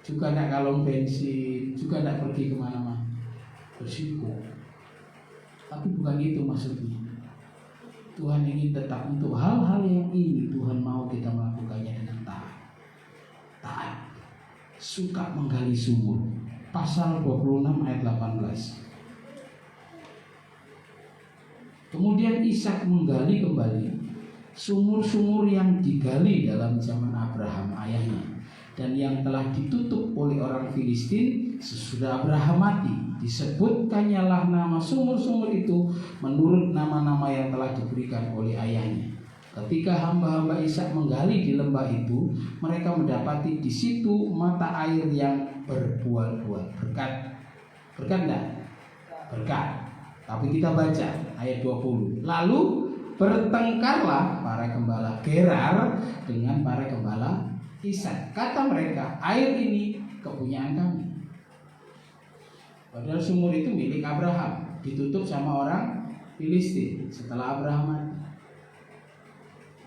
juga nggak kalong bensin, juga nggak pergi kemana-mana, bersyukur. Tapi bukan itu maksudnya. Tuhan ingin tetap untuk hal-hal yang ini Tuhan mau kita melakukannya dengan taat. Taat, suka menggali sumur. Pasal 26 ayat 18. Kemudian Ishak menggali kembali sumur-sumur yang digali dalam zaman Abraham ayahnya dan yang telah ditutup oleh orang Filistin sesudah Abraham mati. Disebutkannya lah nama sumur-sumur itu menurut nama-nama yang telah diberikan oleh ayahnya. Ketika hamba-hamba Ishak menggali di lembah itu, mereka mendapati di situ mata air yang berbuah-buah. Berkat enggak? Berkat. Tapi kita baca ayat 20. Lalu bertengkarlah para gembala Gerar dengan para gembala Ishak. Kata mereka, air ini kepunyaan kami. Padahal sumur itu milik Abraham, ditutup sama orang Filistin setelah Abraham mati.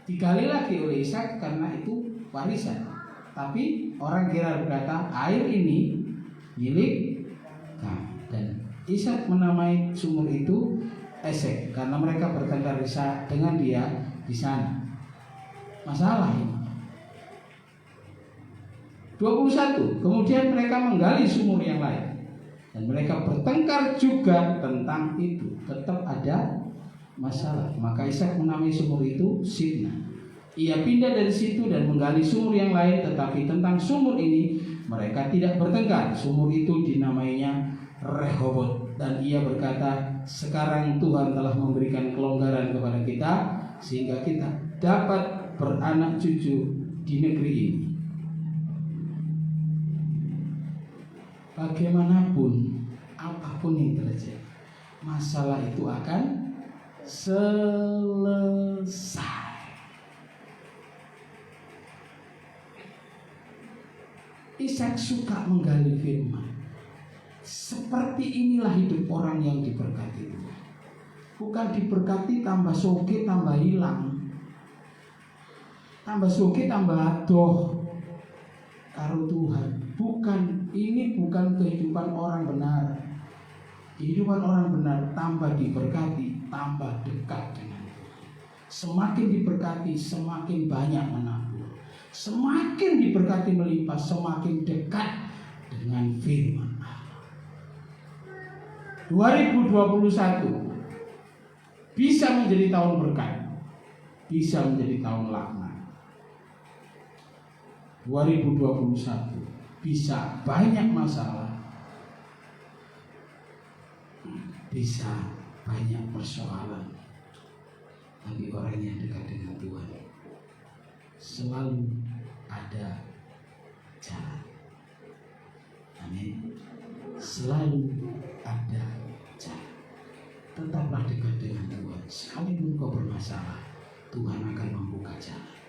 Digali lagi oleh Ishak karena itu warisan. tapi orang Gerar berkata air ini milik kami. Dan Ishak menamai sumur itu Esek karena mereka bertengkar dengan dia di sana. Masalah ini. 21. Kemudian mereka menggali sumur yang lain dan mereka bertengkar juga tentang itu. Tetap ada masalah. Maka Ishak menamai sumur itu Sitna. Ia pindah dari situ dan menggali sumur yang lain, tetapi tentang sumur ini mereka tidak bertengkar. Sumur itu dinamainya Rehobot, dan ia berkata, sekarang Tuhan telah memberikan kelonggaran kepada kita sehingga kita dapat beranak cucu di negeri ini. Bagaimanapun, apapun yang terjadi, masalah itu akan selesai. Ishak suka menggali firman. Seperti inilah hidup orang yang diberkati Tuhan. Bukan diberkati tambah soge tambah hilang, tambah soge tambah adoh karo Tuhan. Bukan, ini bukan kehidupan orang benar. Kehidupan orang benar tambah diberkati, tambah dekat dengan Tuhan. Semakin diberkati, semakin banyak menabur. Semakin diberkati melimpah, semakin dekat dengan firman Allah. 2021 bisa menjadi tahun berkat, bisa menjadi tahun laknat. 2021 bisa banyak masalah, bisa banyak persoalan. Tapi orang yang dekat dengan Tuhan selalu ada jalan. Amin. Selalu ada jalan. Tetaplah dekat dengan Tuhan. Sekalipun kau bermasalah, Tuhan akan membuka jalan.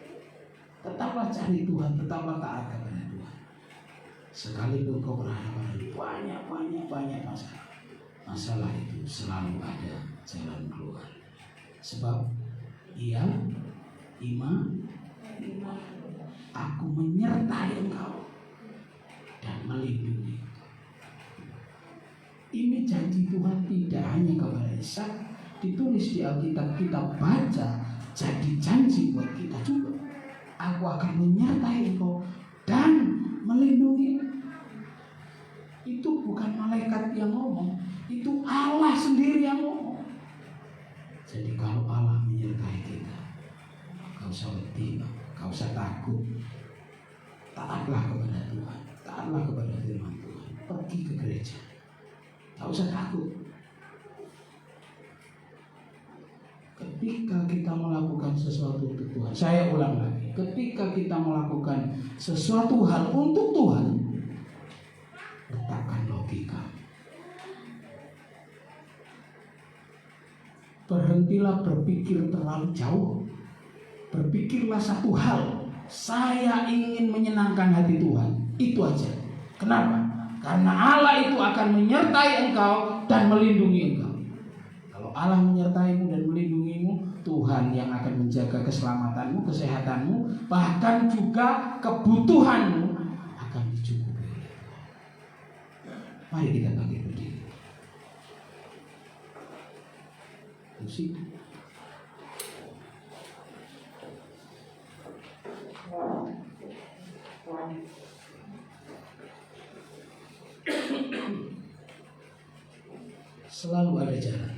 Tetaplah cari Tuhan, tetaplah taat kepada Tuhan. Sekalipun kau berhadapan dengan banyak masalah, masalah itu selalu ada jalan keluar. Sebab ia aku menyertai engkau dan melindungi. Ini janji Tuhan tidak hanya kepada Ishak, ditulis di Alkitab, kita baca, jadi janji buat kita juga. Aku akan menyertai engkau dan melindungi. Itu bukan malaikat yang ngomong, itu Allah sendiri yang ngomong. Jadi kalau Allah menyertai kita, kau usah letih, kau usah takut. Taatlah kepada Tuhan, taatlah kepada firman Tuhan. Pergi ke gereja, kau usah takut. Ketika kita melakukan sesuatu untuk Tuhan, saya ulang lagi, ketika kita melakukan sesuatu hal untuk Tuhan, letakkan logika. Berhentilah berpikir terlalu jauh. Berpikirlah satu hal, saya ingin menyenangkan hati Tuhan. Itu aja. Kenapa? Karena Allah itu akan menyertai engkau dan melindungi engkau. Kalau Allah menyertaimu dan melindungimu, Tuhan yang akan menjaga keselamatanmu, kesehatanmu, bahkan juga kebutuhanmu akan dicukupi oleh Tuhan. Mari kita bangkit berdiri. Musik. Selalu ada jalan.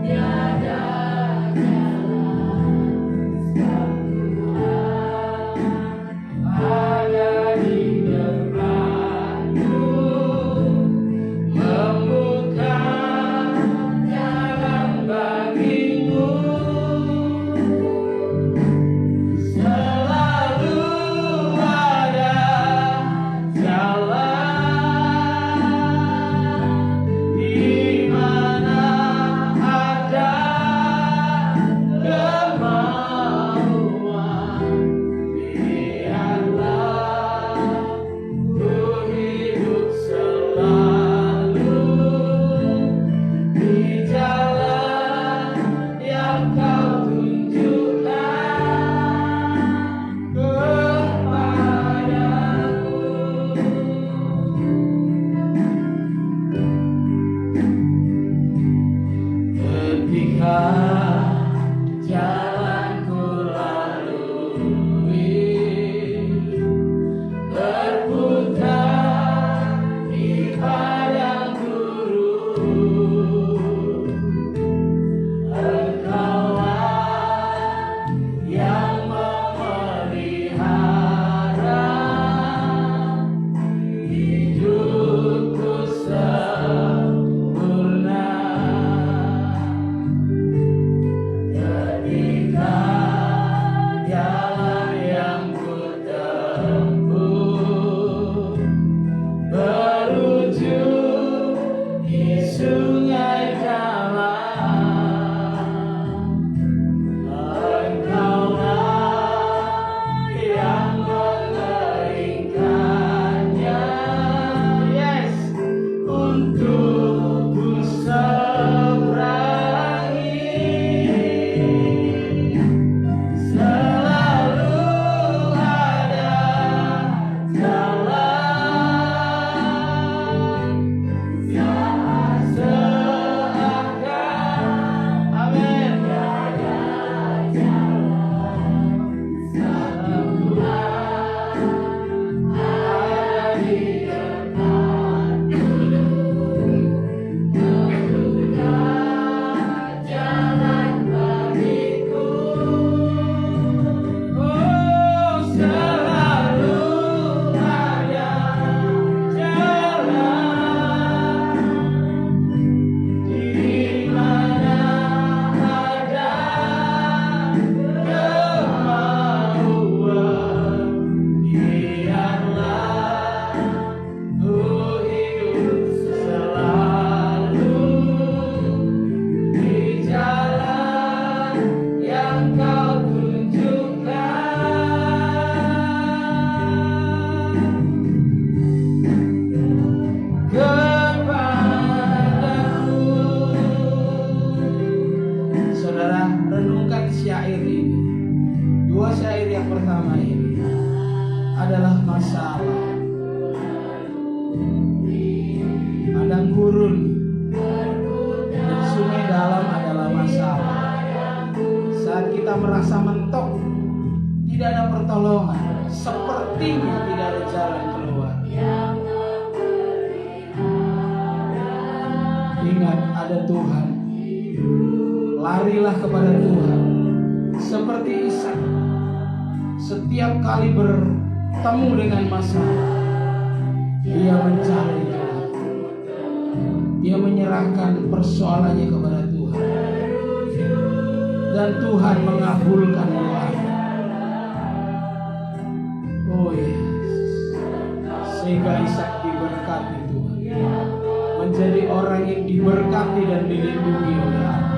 Tiada Saudara, renungkan syair ini. Dua syair yang pertama ini adalah masalah. Padang gurun dan sungai dalam adalah masalah. Saat kita merasa mentok, tidak ada pertolongan, sepertinya tidak ada jalan keluar. Ingat, ada Tuhan. Larilah kepada Tuhan. Seperti Ishak, setiap kali bertemu dengan masalah, dia mencari Tuhan. Dia menyerahkan persoalannya kepada Tuhan, dan Tuhan mengabulkan doanya. Oh yes, sehingga Ishak diberkati Tuhan, menjadi orang yang diberkati dan dilindungi oleh Allah.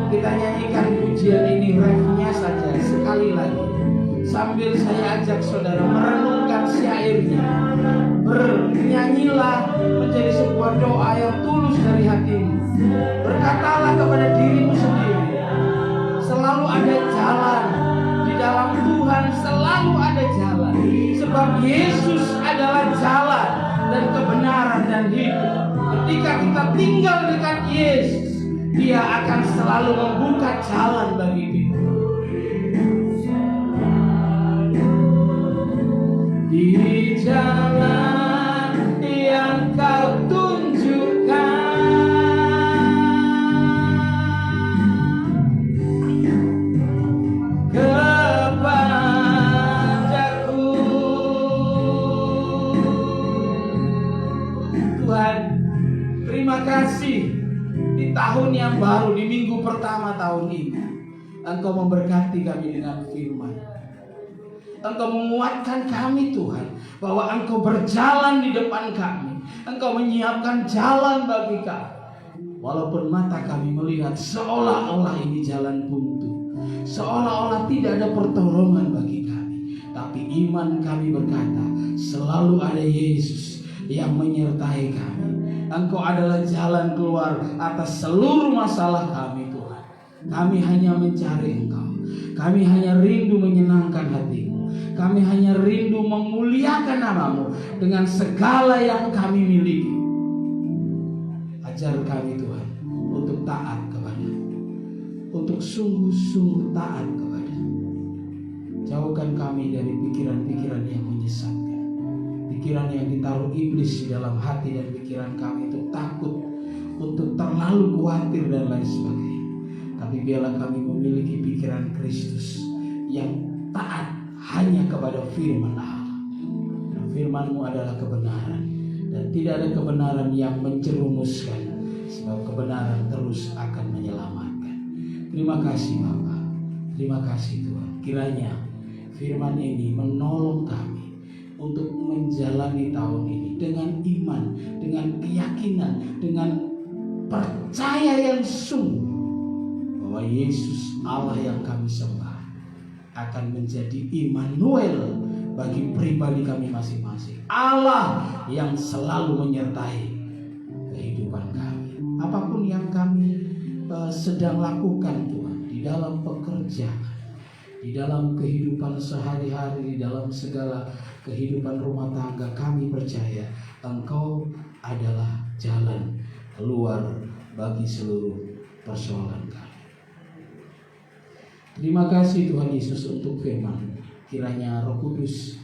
Kita nyanyikan pujian ini, refnya saja sekali lagi, sambil saya ajak saudara merenungkan syairnya. Bernyanyilah menjadi sebuah doa yang tulus dari hatimu. Berkatalah kepada dirimu sendiri, selalu ada jalan di dalam Tuhan, selalu ada jalan, sebab Yesus adalah jalan dan kebenaran dan hidup. Ketika kita tinggal dekat Yesus, Dia akan selalu membuka jalan bagi kita. Di jalan yang Kau tunjukkan, kepadaku, Tuhan, terima kasih. Di tahun yang baru, di minggu pertama tahun ini, Engkau memberkati kami dengan firman. Engkau menguatkan kami Tuhan, bahwa Engkau berjalan di depan kami. Engkau menyiapkan jalan bagi kami. Walaupun mata kami melihat seolah-olah ini jalan buntu, seolah-olah tidak ada pertolongan bagi kami, tapi iman kami berkata, selalu ada Yesus yang menyertai kami. Engkau adalah jalan keluar atas seluruh masalah kami Tuhan. Kami hanya mencari Engkau. Kami hanya rindu menyenangkan hati-Mu. Kami hanya rindu memuliakan nama-Mu dengan segala yang kami miliki. Ajar kami Tuhan untuk taat kepada-Mu, untuk sungguh-sungguh taat kepada-Mu. Jauhkan kami dari pikiran-pikiran yang menyesatkan, pikiran yang ditaruh iblis di dalam hati dan pikiran kami untuk takut, untuk terlalu khawatir dan lain sebagainya. Tapi biarlah kami memiliki pikiran Kristus yang taat hanya kepada firman Allah. Firman-Mu adalah kebenaran, dan tidak ada kebenaran yang menjerumuskan, sebab kebenaran terus akan menyelamatkan. Terima kasih Bapa, terima kasih Tuhan. Kiranya firman ini menolong kami untuk menjalani tahun ini dengan iman, dengan keyakinan, dengan percaya percaya yang sungguh bahwa Yesus Allah yang kami sembah akan menjadi Immanuel bagi pribadi kami masing-masing. Allah yang selalu menyertai kehidupan kami. Apapun yang kami sedang lakukan Tuhan, di dalam pekerjaan, di dalam kehidupan sehari-hari, di dalam segala kehidupan rumah tangga, kami percaya Engkau adalah jalan keluar bagi seluruh persoalan kami. Terima kasih Tuhan Yesus untuk firman. Kiranya Roh Kudus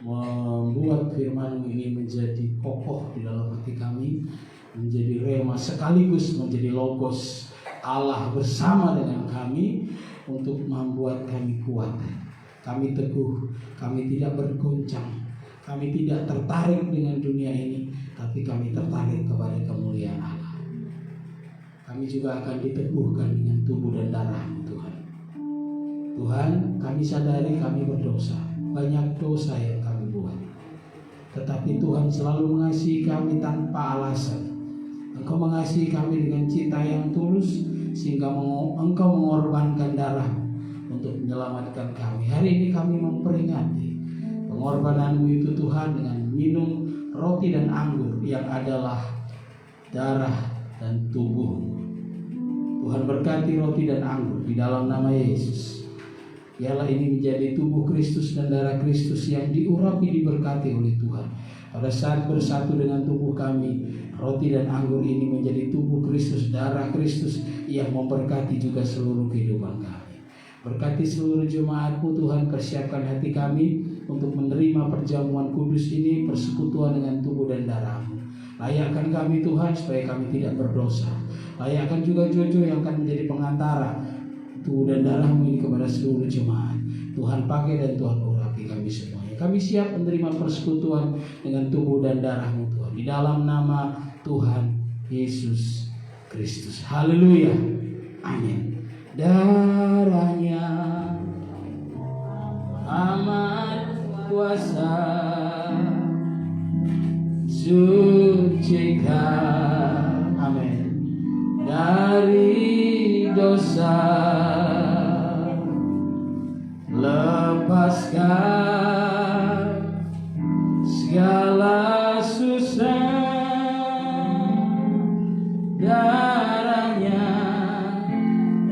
membuat firman ini menjadi kokoh di dalam hati kami, menjadi rema sekaligus menjadi logos Allah bersama dengan kami untuk membuat kami kuat, kami teguh, kami tidak bergoncang, kami tidak tertarik dengan dunia ini, tapi kami tertarik kepada kemuliaan Allah. Kami juga akan diteguhkan dengan tubuh dan darah-Mu Tuhan. Tuhan, kami sadari kami berdosa, banyak dosa yang kami buat, tetapi Tuhan selalu mengasihi kami tanpa alasan. Engkau mengasihi kami dengan cinta yang tulus, sehingga Engkau mengorbankan darah untuk menyelamatkan kami. Hari ini kami memperingati pengorbanan-Mu itu Tuhan, dengan minum roti dan anggur yang adalah darah dan tubuh-Mu. Tuhan berkati roti dan anggur di dalam nama Yesus. Biarlah ini menjadi tubuh Kristus dan darah Kristus yang diurapi, diberkati oleh Tuhan. Pada saat bersatu dengan tubuh kami, roti dan anggur ini menjadi tubuh Kristus, darah Kristus yang memberkati juga seluruh kehidupan kami. Berkati seluruh jemaat-Mu Tuhan, persiapkan hati kami untuk menerima perjamuan kudus ini, persekutuan dengan tubuh dan darah-Mu. Layakkan kami Tuhan supaya kami tidak berdosa. Layakkan juga Jojo yang akan menjadi pengantara tubuh dan darah-Mu ini kepada seluruh jemaat. Tuhan pakai dan Tuhan urapi kami semuanya. Kami siap menerima persekutuan dengan tubuh dan darah-Mu Tuhan, di dalam nama Tuhan Yesus Kristus. Haleluya. Amin. Darahnya amat kuasa, sucikan, amin, dari dosa, lepaskan segala susah. Darahnya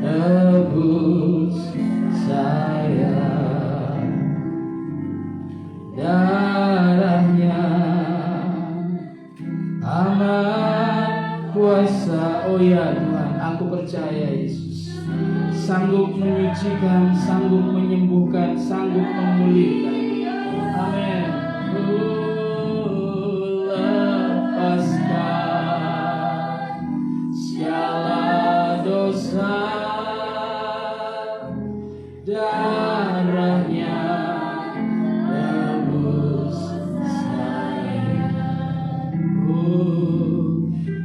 tebus saya, darahnya amat kuasa. Oh ya Tuhan, aku percaya Yesus sanggup menyucikan, sanggup menyembuhkan, sanggup memulihkan. Amin. Lepaskan segala dosa, darahnya tebus saya.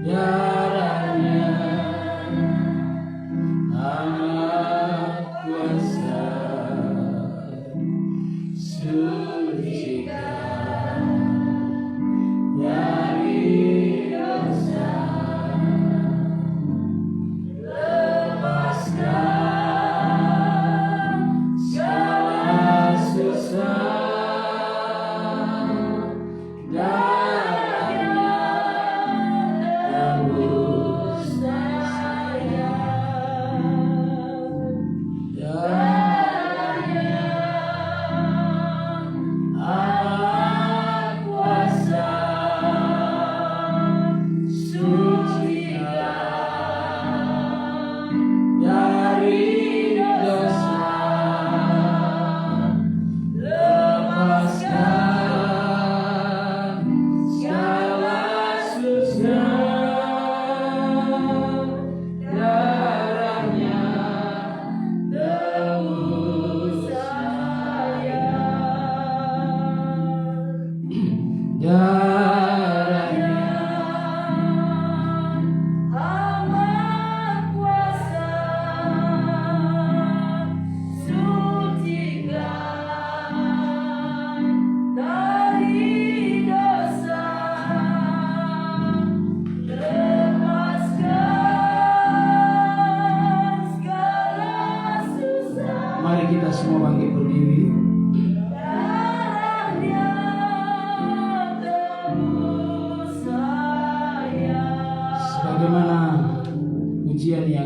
Darahnya amat kuasa, sucikan dari dosa, lepaskan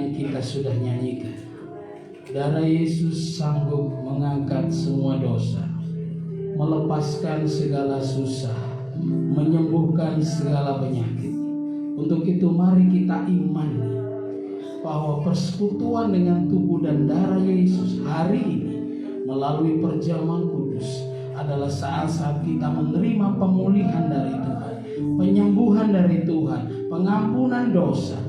yang kita sudah nyanyikan. Darah Yesus sanggup mengangkat semua dosa, melepaskan segala susah, menyembuhkan segala penyakit. Untuk itu mari kita imani bahwa persekutuan dengan tubuh dan darah Yesus hari ini melalui perjamuan kudus adalah saat-saat kita menerima pemulihan dari Tuhan, penyembuhan dari Tuhan, pengampunan dosa.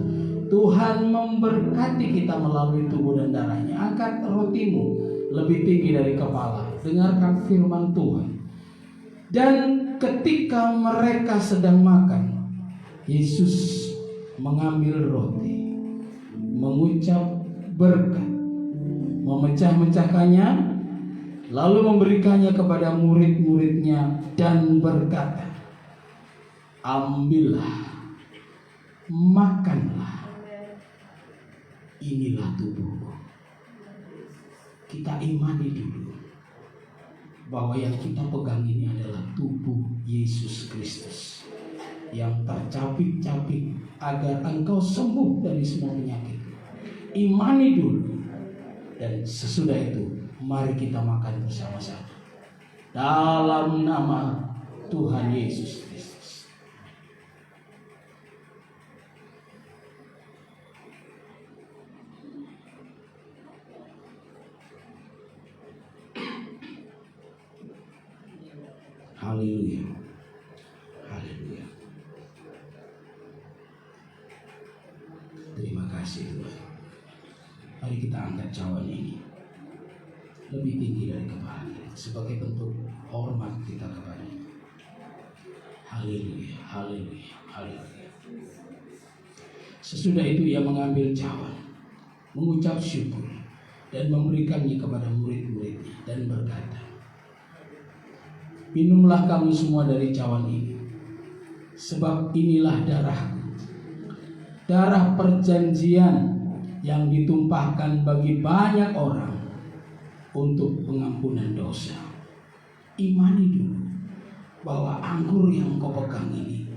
Tuhan memberkati kita melalui tubuh dan darahnya. Angkat rotimu lebih tinggi dari kepala, dengarkan firman Tuhan. Dan ketika mereka sedang makan, Yesus mengambil roti, mengucap berkat, memecah-mecahkannya, lalu memberikannya kepada murid-muridnya dan berkata, ambillah, makanlah, inilah tubuhku. Kita imani dulu bahwa yang kita pegang ini adalah tubuh Yesus Kristus yang tercapik-capik agar engkau sembuh dari semua penyakit. Imani dulu, dan sesudah itu mari kita makan bersama-sama dalam nama Tuhan Yesus Kristus. Haleluya. Haleluya. Terima kasih Tuhan. Mari kita angkat cawan ini lebih tinggi dari kepala kita sebagai bentuk hormat kita kepadanya. Haleluya. Haleluya. Haleluya. Sesudah itu ia mengambil cawan, mengucap syukur dan memberikannya kepada murid-muridnya dan berkata, minumlah kamu semua dari cawan ini, sebab inilah darahku, darah perjanjian yang ditumpahkan bagi banyak orang untuk pengampunan dosa. Imani dulu bahwa anggur yang kau pegang ini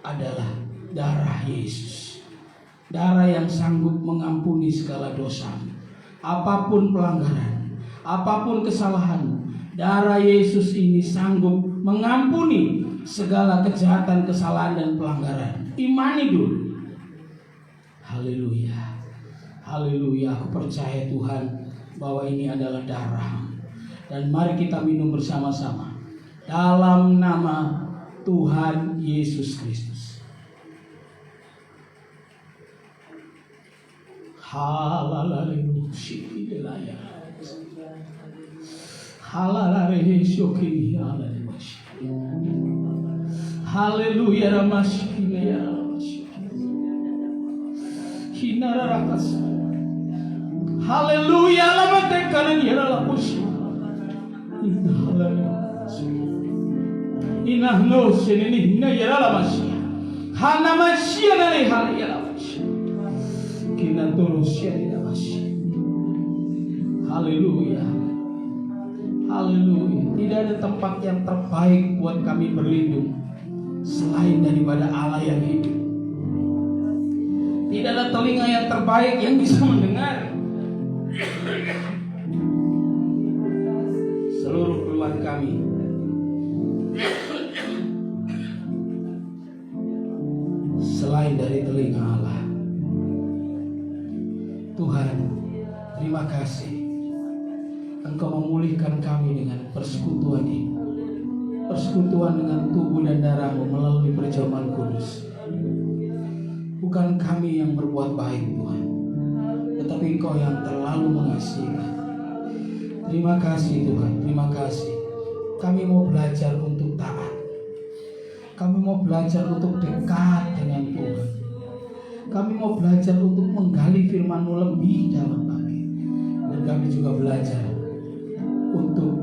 adalah darah Yesus, darah yang sanggup mengampuni segala dosa, apapun pelanggaran, apapun kesalahan. Darah Yesus ini sanggup mengampuni segala kejahatan, kesalahan, dan pelanggaran. Imani dulu. Haleluya. Haleluya. Aku percaya Tuhan bahwa ini adalah darah. Dan mari kita minum bersama-sama dalam nama Tuhan Yesus Kristus. Haleluya. Haleluya. Haleluya. Haleluya. Haleluya. Tidak ada tempat yang terbaik buat kami berlindung selain daripada Allah yang hidup. Tidak ada telinga yang terbaik yang bisa mendengar. Seluruh keluhan kami selain dari telinga Allah. Tuhan, terima kasih Engkau memulihkan kami dengan persekutuan ini, persekutuan dengan tubuh dan darah-Mu melalui perjamuan kudus. Bukan kami yang berbuat baik Tuhan, tetapi Engkau yang terlalu mengasihi. Terima kasih Tuhan, terima kasih. Kami mau belajar untuk taat. Kami mau belajar untuk dekat dengan Tuhan. Kami mau belajar untuk menggali firman-Mu lebih dalam lagi. Dan kami juga belajar untuk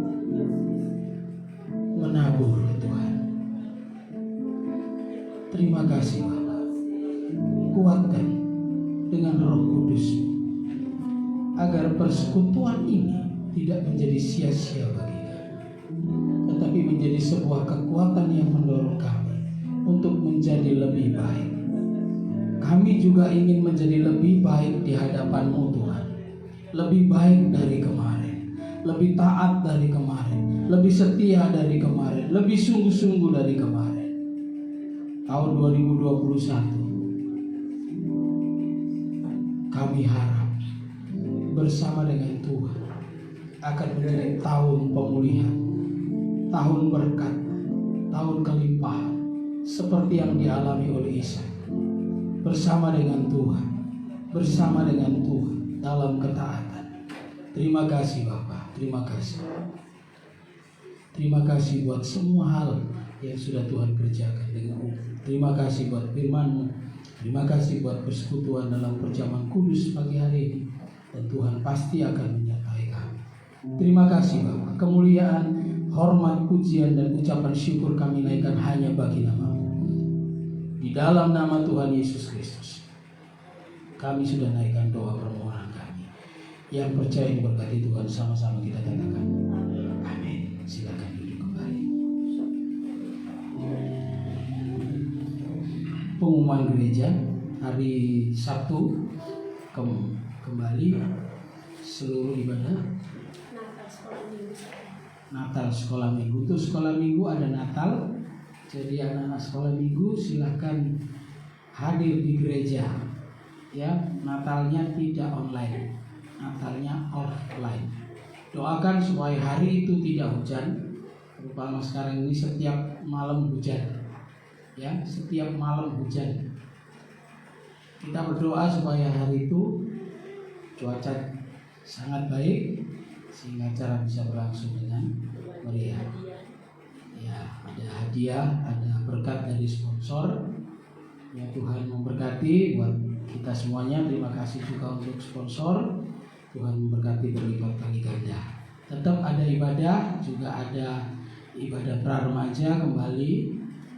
menabur Tuhan. Terima kasih Bapa. Kuatkan dengan Roh Kudus agar persekutuan ini tidak menjadi sia-sia bagi kami, tetapi menjadi sebuah kekuatan yang mendorong kami untuk menjadi lebih baik. kami juga ingin menjadi lebih baik di hadapan-Mu Tuhan. Lebih baik dari kemarin, lebih taat dari kemarin, lebih setia dari kemarin, lebih sungguh-sungguh dari kemarin. Tahun 2021 kami harap bersama dengan Tuhan akan menjadi tahun pemulihan, tahun berkat, tahun kelimpahan, seperti yang dialami oleh Ishak. Bersama dengan Tuhan, bersama dengan Tuhan dalam ketaatan. Terima kasih Bapak, terima kasih. Terima kasih buat semua hal yang sudah Tuhan kerjakan dengan-Mu. Terima kasih buat firman-Mu. Terima kasih buat persekutuan dalam perjamuan kudus pagi hari ini. Dan Tuhan pasti akan menyertai kami. Terima kasih Bapak. Kemuliaan, hormat, pujian, dan ucapan syukur kami naikkan hanya bagi nama-Mu. Di dalam nama Tuhan Yesus Kristus, kami sudah naikkan doa permohonan kami. Yang percaya diberkati Tuhan, sama-sama kita katakan amin. Silakan duduk kembali. Pengumuman gereja hari Sabtu kembali seluruh ibadah Natal sekolah minggu. Itu sekolah minggu ada Natal. Jadi anak-anak sekolah minggu silahkan hadir di gereja. Ya, Natalnya tidak online, Natalnya offline. Doakan supaya hari itu tidak hujan. Terutama sekarang ini setiap malam hujan. Ya, setiap malam hujan. Kita berdoa supaya hari itu cuaca sangat baik sehingga acara bisa berlangsung dengan meriah. Ya, ada hadiah, ada berkat dari sponsor. Ya, Tuhan memberkati buat kita semuanya. Terima kasih juga untuk sponsor. Tuhan memberkati berlipat kali ganda. Tetap ada ibadah, juga ada ibadah pra remaja kembali,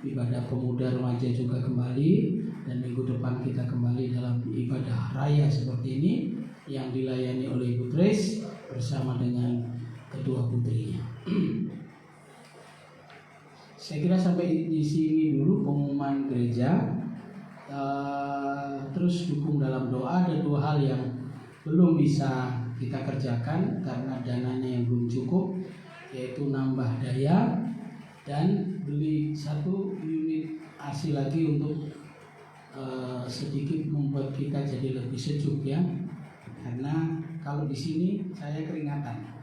ibadah pemuda remaja juga kembali, dan minggu depan kita kembali dalam ibadah raya seperti ini yang dilayani oleh Ibu Trace bersama dengan kedua putrinya. Saya kira sampai di sini dulu pengumuman gereja. Terus dukung dalam doa. Ada dua hal yang belum bisa kita kerjakan karena dananya yang belum cukup, yaitu nambah daya dan beli 1 unit AC lagi untuk sedikit membuat kita jadi lebih sejuk ya. Karena kalau di sini saya keringatan.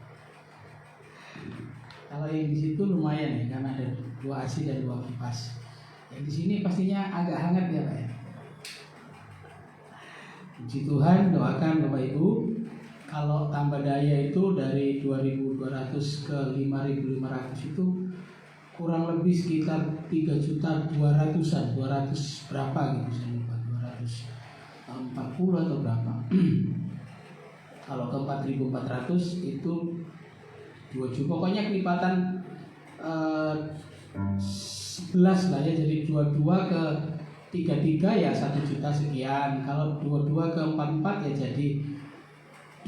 Kalau yang di situ lumayan ya, karena ada 2 AC dan 2 kipas. Yang di sini pastinya agak hangat ya Pak ya. Puji Tuhan, doakan Bapak Ibu. Kalau tambah daya itu dari 2.200 ke 5.500 itu kurang lebih sekitar 3.200-an, 200 berapa gitu saya lupa, 240 atau berapa. Kalau ke 4.400 itu 2 juta, pokoknya kelipatan 11 lah ya, jadi 22 ke 33 ya 1 juta sekian. Kalau 22 ke 44 ya jadi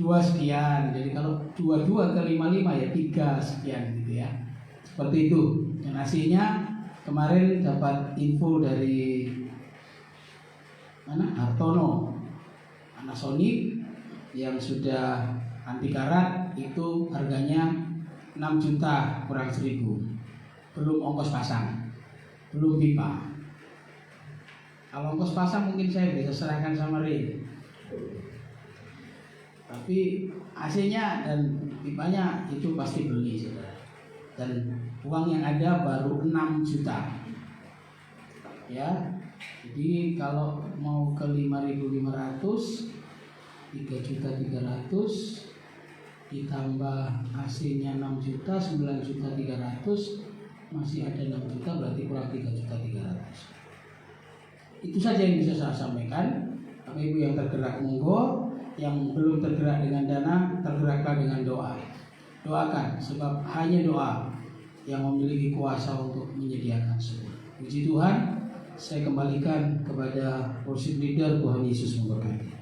2 sekian. Jadi kalau 22 ke 55 ya 3 sekian gitu ya. Seperti itu. Dan hasilnya kemarin dapat info dari mana? Hartono Panasonic yang sudah anti karat itu harganya 6 juta kurang 1.000. Belum ongkos pasang, belum pipa. Kalau ongkos pasang mungkin saya bisa serahkan sama Rin. Tapi AC-nya dan pipanya itu pasti beli saudara. Dan uang yang ada baru 6 juta. Ya. Jadi kalau mau ke 5.500 3.300.000 ditambah AC-nya 6 juta, 9.300.000, masih ada 6 juta, berarti kurang 3.300.000. Itu saja yang bisa saya sampaikan. Bapak Ibu yang tergerak monggo, yang belum tergerak dengan dana, tergeraklah dengan doa. Doakan, sebab hanya doa yang memiliki kuasa untuk menyediakan semua. Puji Tuhan, saya kembalikan kepada worship leader. Tuhan Yesus memberkati.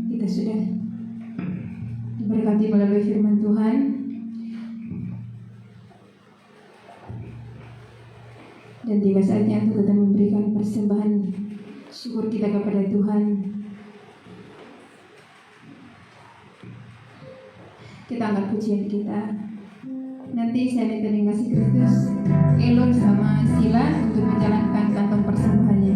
kita sudah diberkati melalui firman Tuhan. Dan tiba saatnya untuk kita memberikan persembahan syukur kita kepada Tuhan. Kita angkat pujian kita. Nanti saya minta dengan kasih Kristus Elon sama Sila untuk menjalankan kantong persembahannya.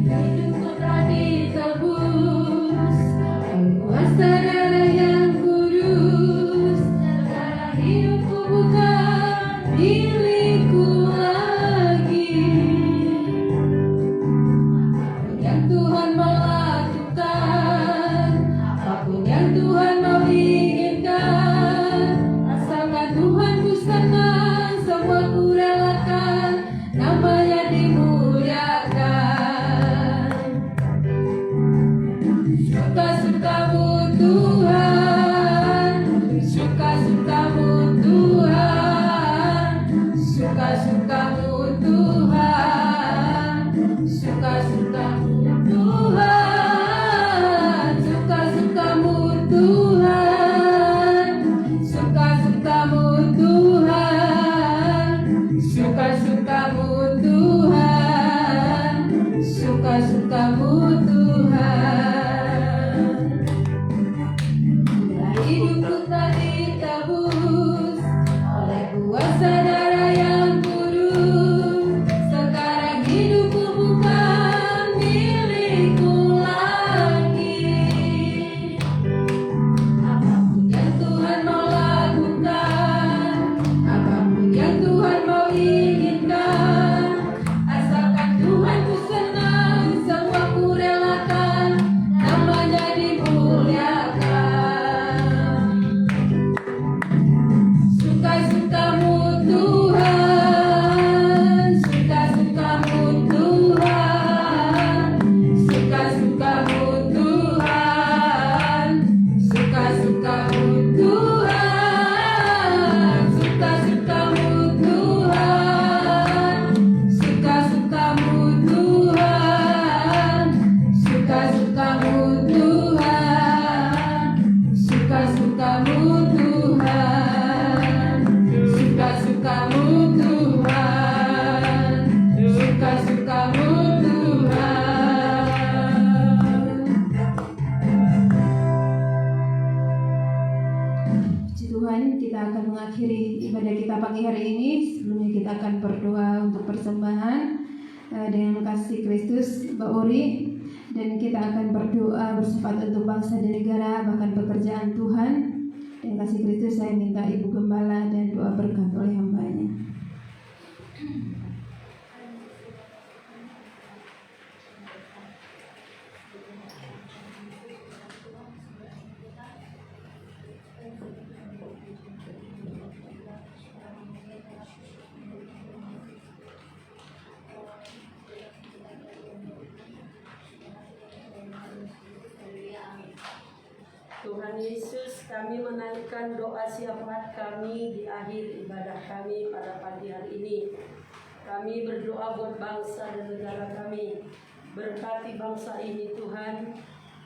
Hidupku tak ditebus oleh kuasa darah yang kudus. Sekarang hidupku bukan milikku lagi. Apapun yang Tuhan mau lakukan, apapun yang Tuhan mau inginkan, asalkan Tuhan ku senang, semua ku relakan, namanya dimuliakan. Suka-sukamu Tuhan, suka-sukamu Tuhan, suka-sukamu Tuhan, suka-sukamu Tuhan, suka-sukamu Tuhan, suka-sukamu Tuhan, suka-sukamu Tuhan, suka-sukamu Tuhan. Bila hidupku tak ditebus oleh kuasa darah yang kudus, sekarang hidupku bukan milikku lagi. Apapun yang Tuhan mau lakukan, apapun yang Tuhan mau inginkan, asalkan Tuhan ku senang, semua ku relakan, namanya dimuliakan. Suka-sukamu Tuhan, suka-sukamu Tuhan, suka-sukamu Tuhan, suka-sukamu Tuhan, suka-sukamu Tuhan, suka-sukamu Tuhan, suka-sukamu Tuhan, suka-sukamu Tuhan, suka-sukamu Tuhan, suka-sukamu Tuhan. Puji Tuhan, kita akan mengakhiri ibadah kita pagi hari ini. Sebelumnya kita akan berdoa untuk persembahan dengan kasih Kristus, Mbak Uri. Dan kita akan berdoa bersifat untuk bangsa dan negara, bahkan pekerjaan Tuhan. Dan kasih Kristus, saya minta Ibu Gembala dan doa berkat oleh hambanya. Tuhan Yesus, kami menaikkan doa syafaat kami di akhir ibadah kami pada pagi hari ini. Kami berdoa buat bangsa dan negara kami. Berkati bangsa ini Tuhan.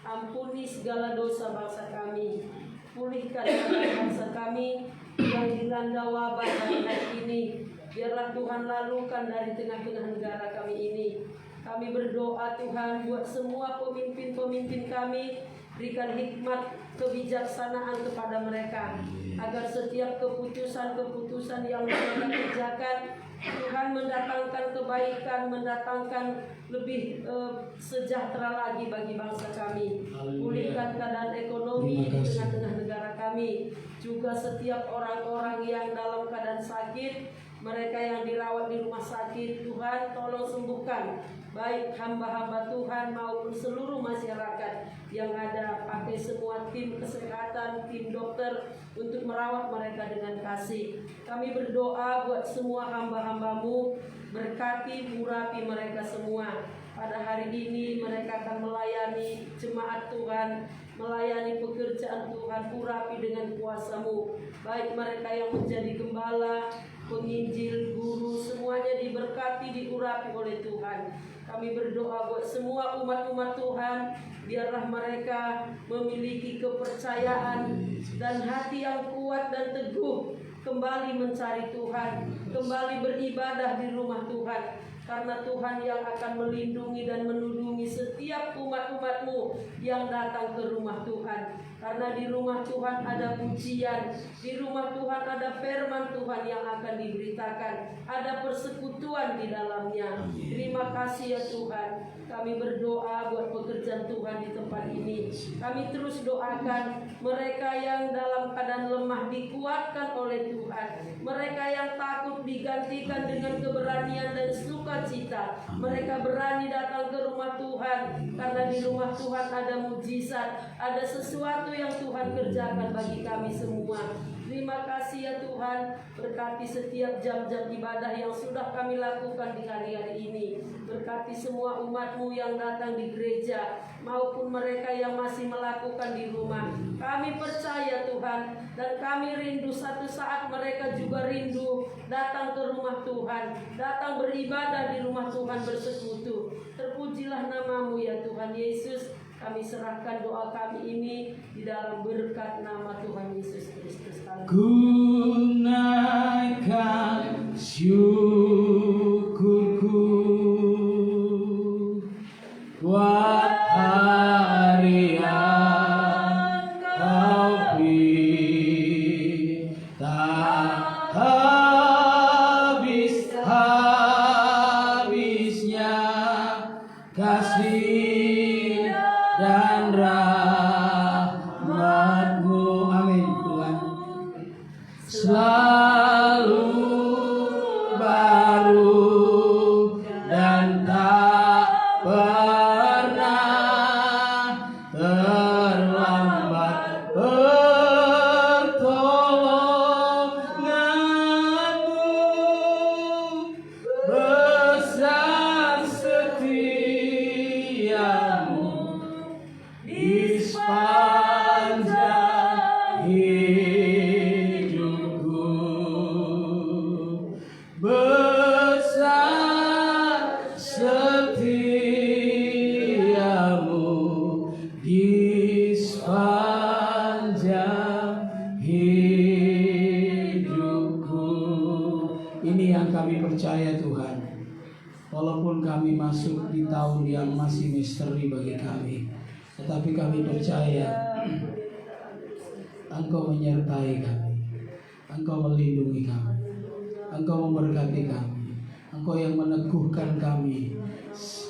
Ampuni segala dosa bangsa kami. Pulihkan bangsa kami yang dilanda wabah hari ini. Biarlah Tuhan lalukan dari tengah-tengah negara kami ini. Kami berdoa Tuhan buat semua pemimpin-pemimpin kami. Berikan hikmat kebijaksanaan kepada mereka, agar setiap keputusan-keputusan yang mereka kerjakan, Tuhan mendatangkan kebaikan, mendatangkan lebih sejahtera lagi bagi bangsa kami. Pulihkan keadaan ekonomi di tengah-tengah negara kami. Juga setiap orang-orang yang dalam keadaan sakit, mereka yang dirawat di rumah sakit, Tuhan tolong sembuhkan. Baik hamba-hamba Tuhan maupun seluruh masyarakat yang ada, pakai semua tim kesehatan, tim dokter untuk merawat mereka dengan kasih. Kami berdoa buat semua hamba-hambamu, berkati, urapi mereka semua. Pada hari ini mereka akan melayani jemaat Tuhan, melayani pekerjaan Tuhan, urapi dengan kuasa-Mu. Baik mereka yang menjadi gembala, penginjil, guru, semuanya diberkati, diurapi oleh Tuhan. Kami berdoa buat semua umat-umat Tuhan, biarlah mereka memiliki kepercayaan dan hati yang kuat dan teguh, kembali mencari Tuhan, kembali beribadah di rumah Tuhan. Karena Tuhan yang akan melindungi dan menundungi setiap umat-umat-Mu yang datang ke rumah Tuhan. Karena di rumah Tuhan ada pujian, di rumah Tuhan ada firman Tuhan yang akan diberitakan, ada persekutuan di dalamnya. Terima kasih ya Tuhan. Kami berdoa buat pekerjaan Tuhan di tempat ini. Kami terus doakan mereka yang dalam keadaan lemah dikuatkan oleh Tuhan. Mereka yang takut digantikan dengan keberanian dan sukacita. Mereka berani datang ke rumah Tuhan, karena di rumah Tuhan ada mujizat, ada sesuatu yang Tuhan kerjakan bagi kami semua. Terima kasih ya Tuhan, berkati setiap jam-jam ibadah yang sudah kami lakukan di hari-hari ini. Berkati semua umat-Mu yang datang di gereja, maupun mereka yang masih melakukan di rumah. Kami percaya Tuhan, dan kami rindu satu saat mereka juga rindu datang ke rumah Tuhan, datang beribadah di rumah Tuhan, bersekutu. Terpujilah nama-Mu ya Tuhan Yesus. Kami serahkan doa kami ini di dalam berkat nama Tuhan Yesus Kristus. Ku naikkan syukurku buat hari yang Kau beri, tak habis-habisnya kasih dan rahmat-Mu. Amin Tuhan. Selalu baru dan tak pernah terlambat pertolongan-Mu. Besar setiamu di sepanjang hidupku. Besar setiamu di sepanjang hidupku. Ini yang kami percaya Tuhan. Walaupun kami masuk di tahun yang masih misteri bagi kami, tetapi kami percaya Engkau menyertai kami, Engkau melindungi kami, Engkau memberkati kami, Engkau yang meneguhkan kami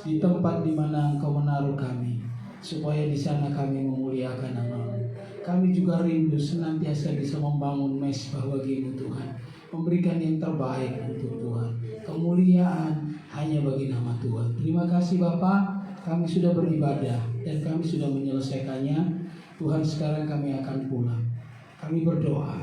di tempat di mana Engkau menaruh kami, supaya di sana kami memuliakan nama-Mu. Kami juga rindu senantiasa bisa membangun mezbah bagi-Mu Tuhan, memberikan yang terbaik untuk Tuhan. Kemuliaan hanya bagi nama Tuhan. Terima kasih Bapa, kami sudah beribadah dan kami sudah menyelesaikannya. Tuhan, sekarang kami akan pulang. Kami berdoa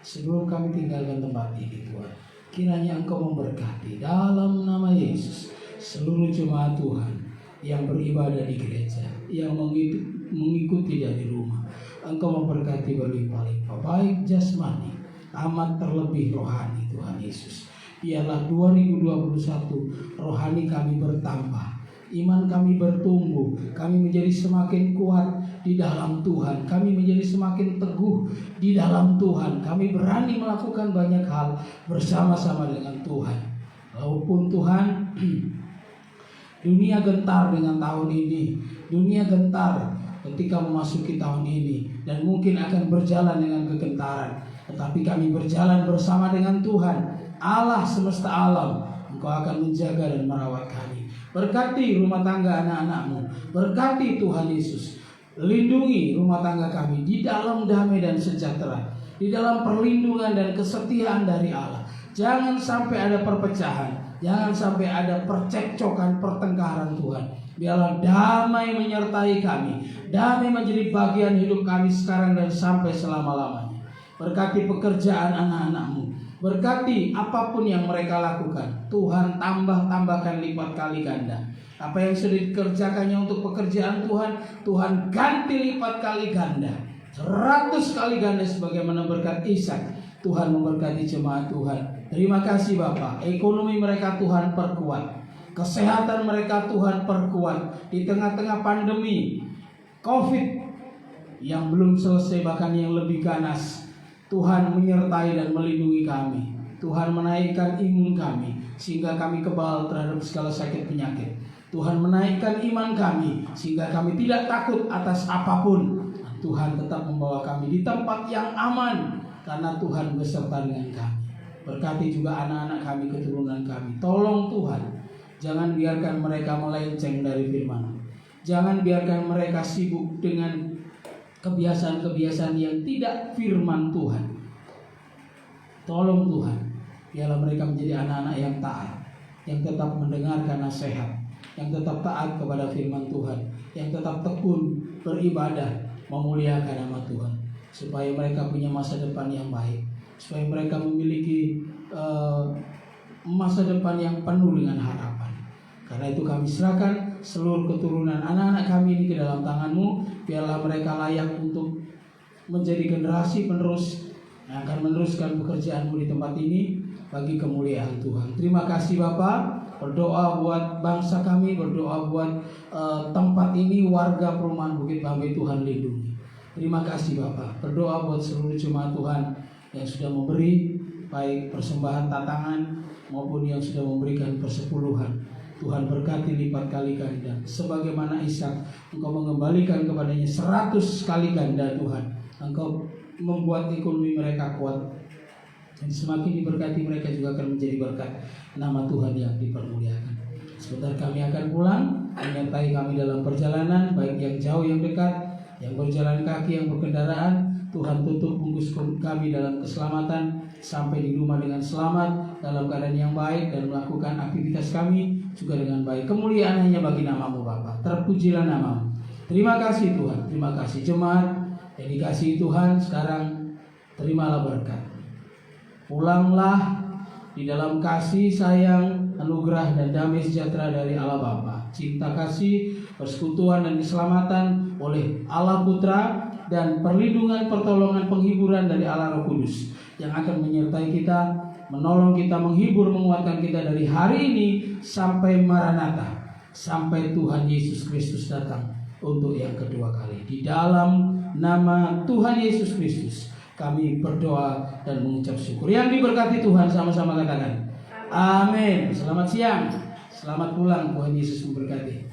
sebelum kami tinggalkan tempat ini Tuhan, kiranya Engkau memberkati dalam nama Yesus seluruh jemaat Tuhan yang beribadah di gereja, yang mengikuti dari rumah. Engkau memberkati berlimpah-limpah, baik jasmani, amat terlebih rohani Tuhan Yesus. Biarlah 2021 rohani kami bertambah, iman kami bertumbuh, kami menjadi semakin kuat di dalam Tuhan, kami menjadi semakin teguh di dalam Tuhan, kami berani melakukan banyak hal bersama-sama dengan Tuhan. Walaupun Tuhan dunia gentar dengan tahun ini, dunia gentar ketika memasuki tahun ini, dan mungkin akan berjalan dengan kegentaran, tetapi kami berjalan bersama dengan Tuhan Allah semesta alam. Engkau akan menjaga dan merawat kami. Berkati rumah tangga anak-anak-Mu, berkati Tuhan Yesus, lindungi rumah tangga kami di dalam damai dan sejahtera, di dalam perlindungan dan kesetiaan dari Allah. Jangan sampai ada perpecahan, jangan sampai ada percekcokan, pertengkaran Tuhan. Biarlah damai menyertai kami, damai menjadi bagian hidup kami sekarang dan sampai selama-lamanya. Berkati pekerjaan anak-anak-Mu, berkati apapun yang mereka lakukan. Tuhan tambahkan lipat kali ganda. Apa yang sudah dikerjakannya untuk pekerjaan Tuhan, Tuhan ganti lipat kali ganda, 100 kali ganda sebagaimana berkat Ishak. Tuhan memberkati jemaat Tuhan Terima kasih Bapak. Ekonomi mereka Tuhan perkuat. Kesehatan mereka Tuhan perkuat. Di tengah-tengah pandemi COVID yang belum selesai, bahkan yang lebih ganas, Tuhan menyertai dan melindungi kami. Tuhan menaikkan imun kami sehingga kami kebal terhadap segala sakit penyakit. Tuhan menaikkan iman kami sehingga kami tidak takut atas apapun. Tuhan tetap membawa kami di tempat yang aman karena Tuhan beserta dengan kami. Berkati juga anak-anak kami, keturunan kami. Tolong Tuhan, jangan biarkan mereka melenceng dari firman. Jangan biarkan mereka sibuk dengan kebiasaan-kebiasaan yang tidak firman Tuhan. Tolong Tuhan, biarlah mereka menjadi anak-anak yang taat, yang tetap mendengarkan nasihat, yang tetap taat kepada firman Tuhan, yang tetap tekun beribadah, memuliakan nama Tuhan, supaya mereka punya masa depan yang baik, supaya mereka memiliki masa depan yang penuh dengan harapan. Karena itu kami serahkan seluruh keturunan anak-anak kami ini ke dalam tangan-Mu. Biarlah mereka layak untuk menjadi generasi penerus yang akan meneruskan pekerjaan-Mu di tempat ini bagi kemuliaan Tuhan. Terima kasih Bapak. Berdoa buat bangsa kami, berdoa buat tempat ini, warga perumahan Bukit Bambe, Tuhan lindungi. Terima kasih Bapak. Berdoa buat seluruh jemaat Tuhan yang sudah memberi baik persembahan tatangan maupun yang sudah memberikan persepuluhan. Tuhan berkati lipat kali ganda. Sebagaimana Ishak, Engkau mengembalikan kepadanya 100 kali ganda Tuhan. Engkau membuat ekonomi mereka kuat. Dan semakin diberkati mereka juga akan menjadi berkat. Nama Tuhan yang dipermuliakan. Sebentar kami akan pulang, menyertai kami dalam perjalanan, baik yang jauh yang dekat, yang berjalan kaki, yang berkendaraan. Tuhan tutup bungkus kami dalam keselamatan, sampai di rumah dengan selamat, dalam keadaan yang baik, dan melakukan aktivitas kami juga dengan baik. Kemuliaan hanya bagi nama-Mu Bapa. Terpujilah nama-Mu. Terima kasih Tuhan. Terima kasih jemaat yang dikasihi Tuhan. Sekarang terimalah berkat. Pulanglah di dalam kasih, sayang, anugerah dan damai sejahtera dari Allah Bapa, cinta kasih, persekutuan dan keselamatan oleh Allah Putra, dan perlindungan, pertolongan, penghiburan dari Allah Roh Kudus yang akan menyertai kita, menolong kita, menghibur, menguatkan kita dari hari ini sampai Maranatha, sampai Tuhan Yesus Kristus datang untuk yang kedua kali. Di dalam nama Tuhan Yesus Kristus kami berdoa dan mengucap syukur. Yang diberkati Tuhan sama-sama katakan amin. Selamat siang, selamat pulang, Tuhan Yesus memberkati.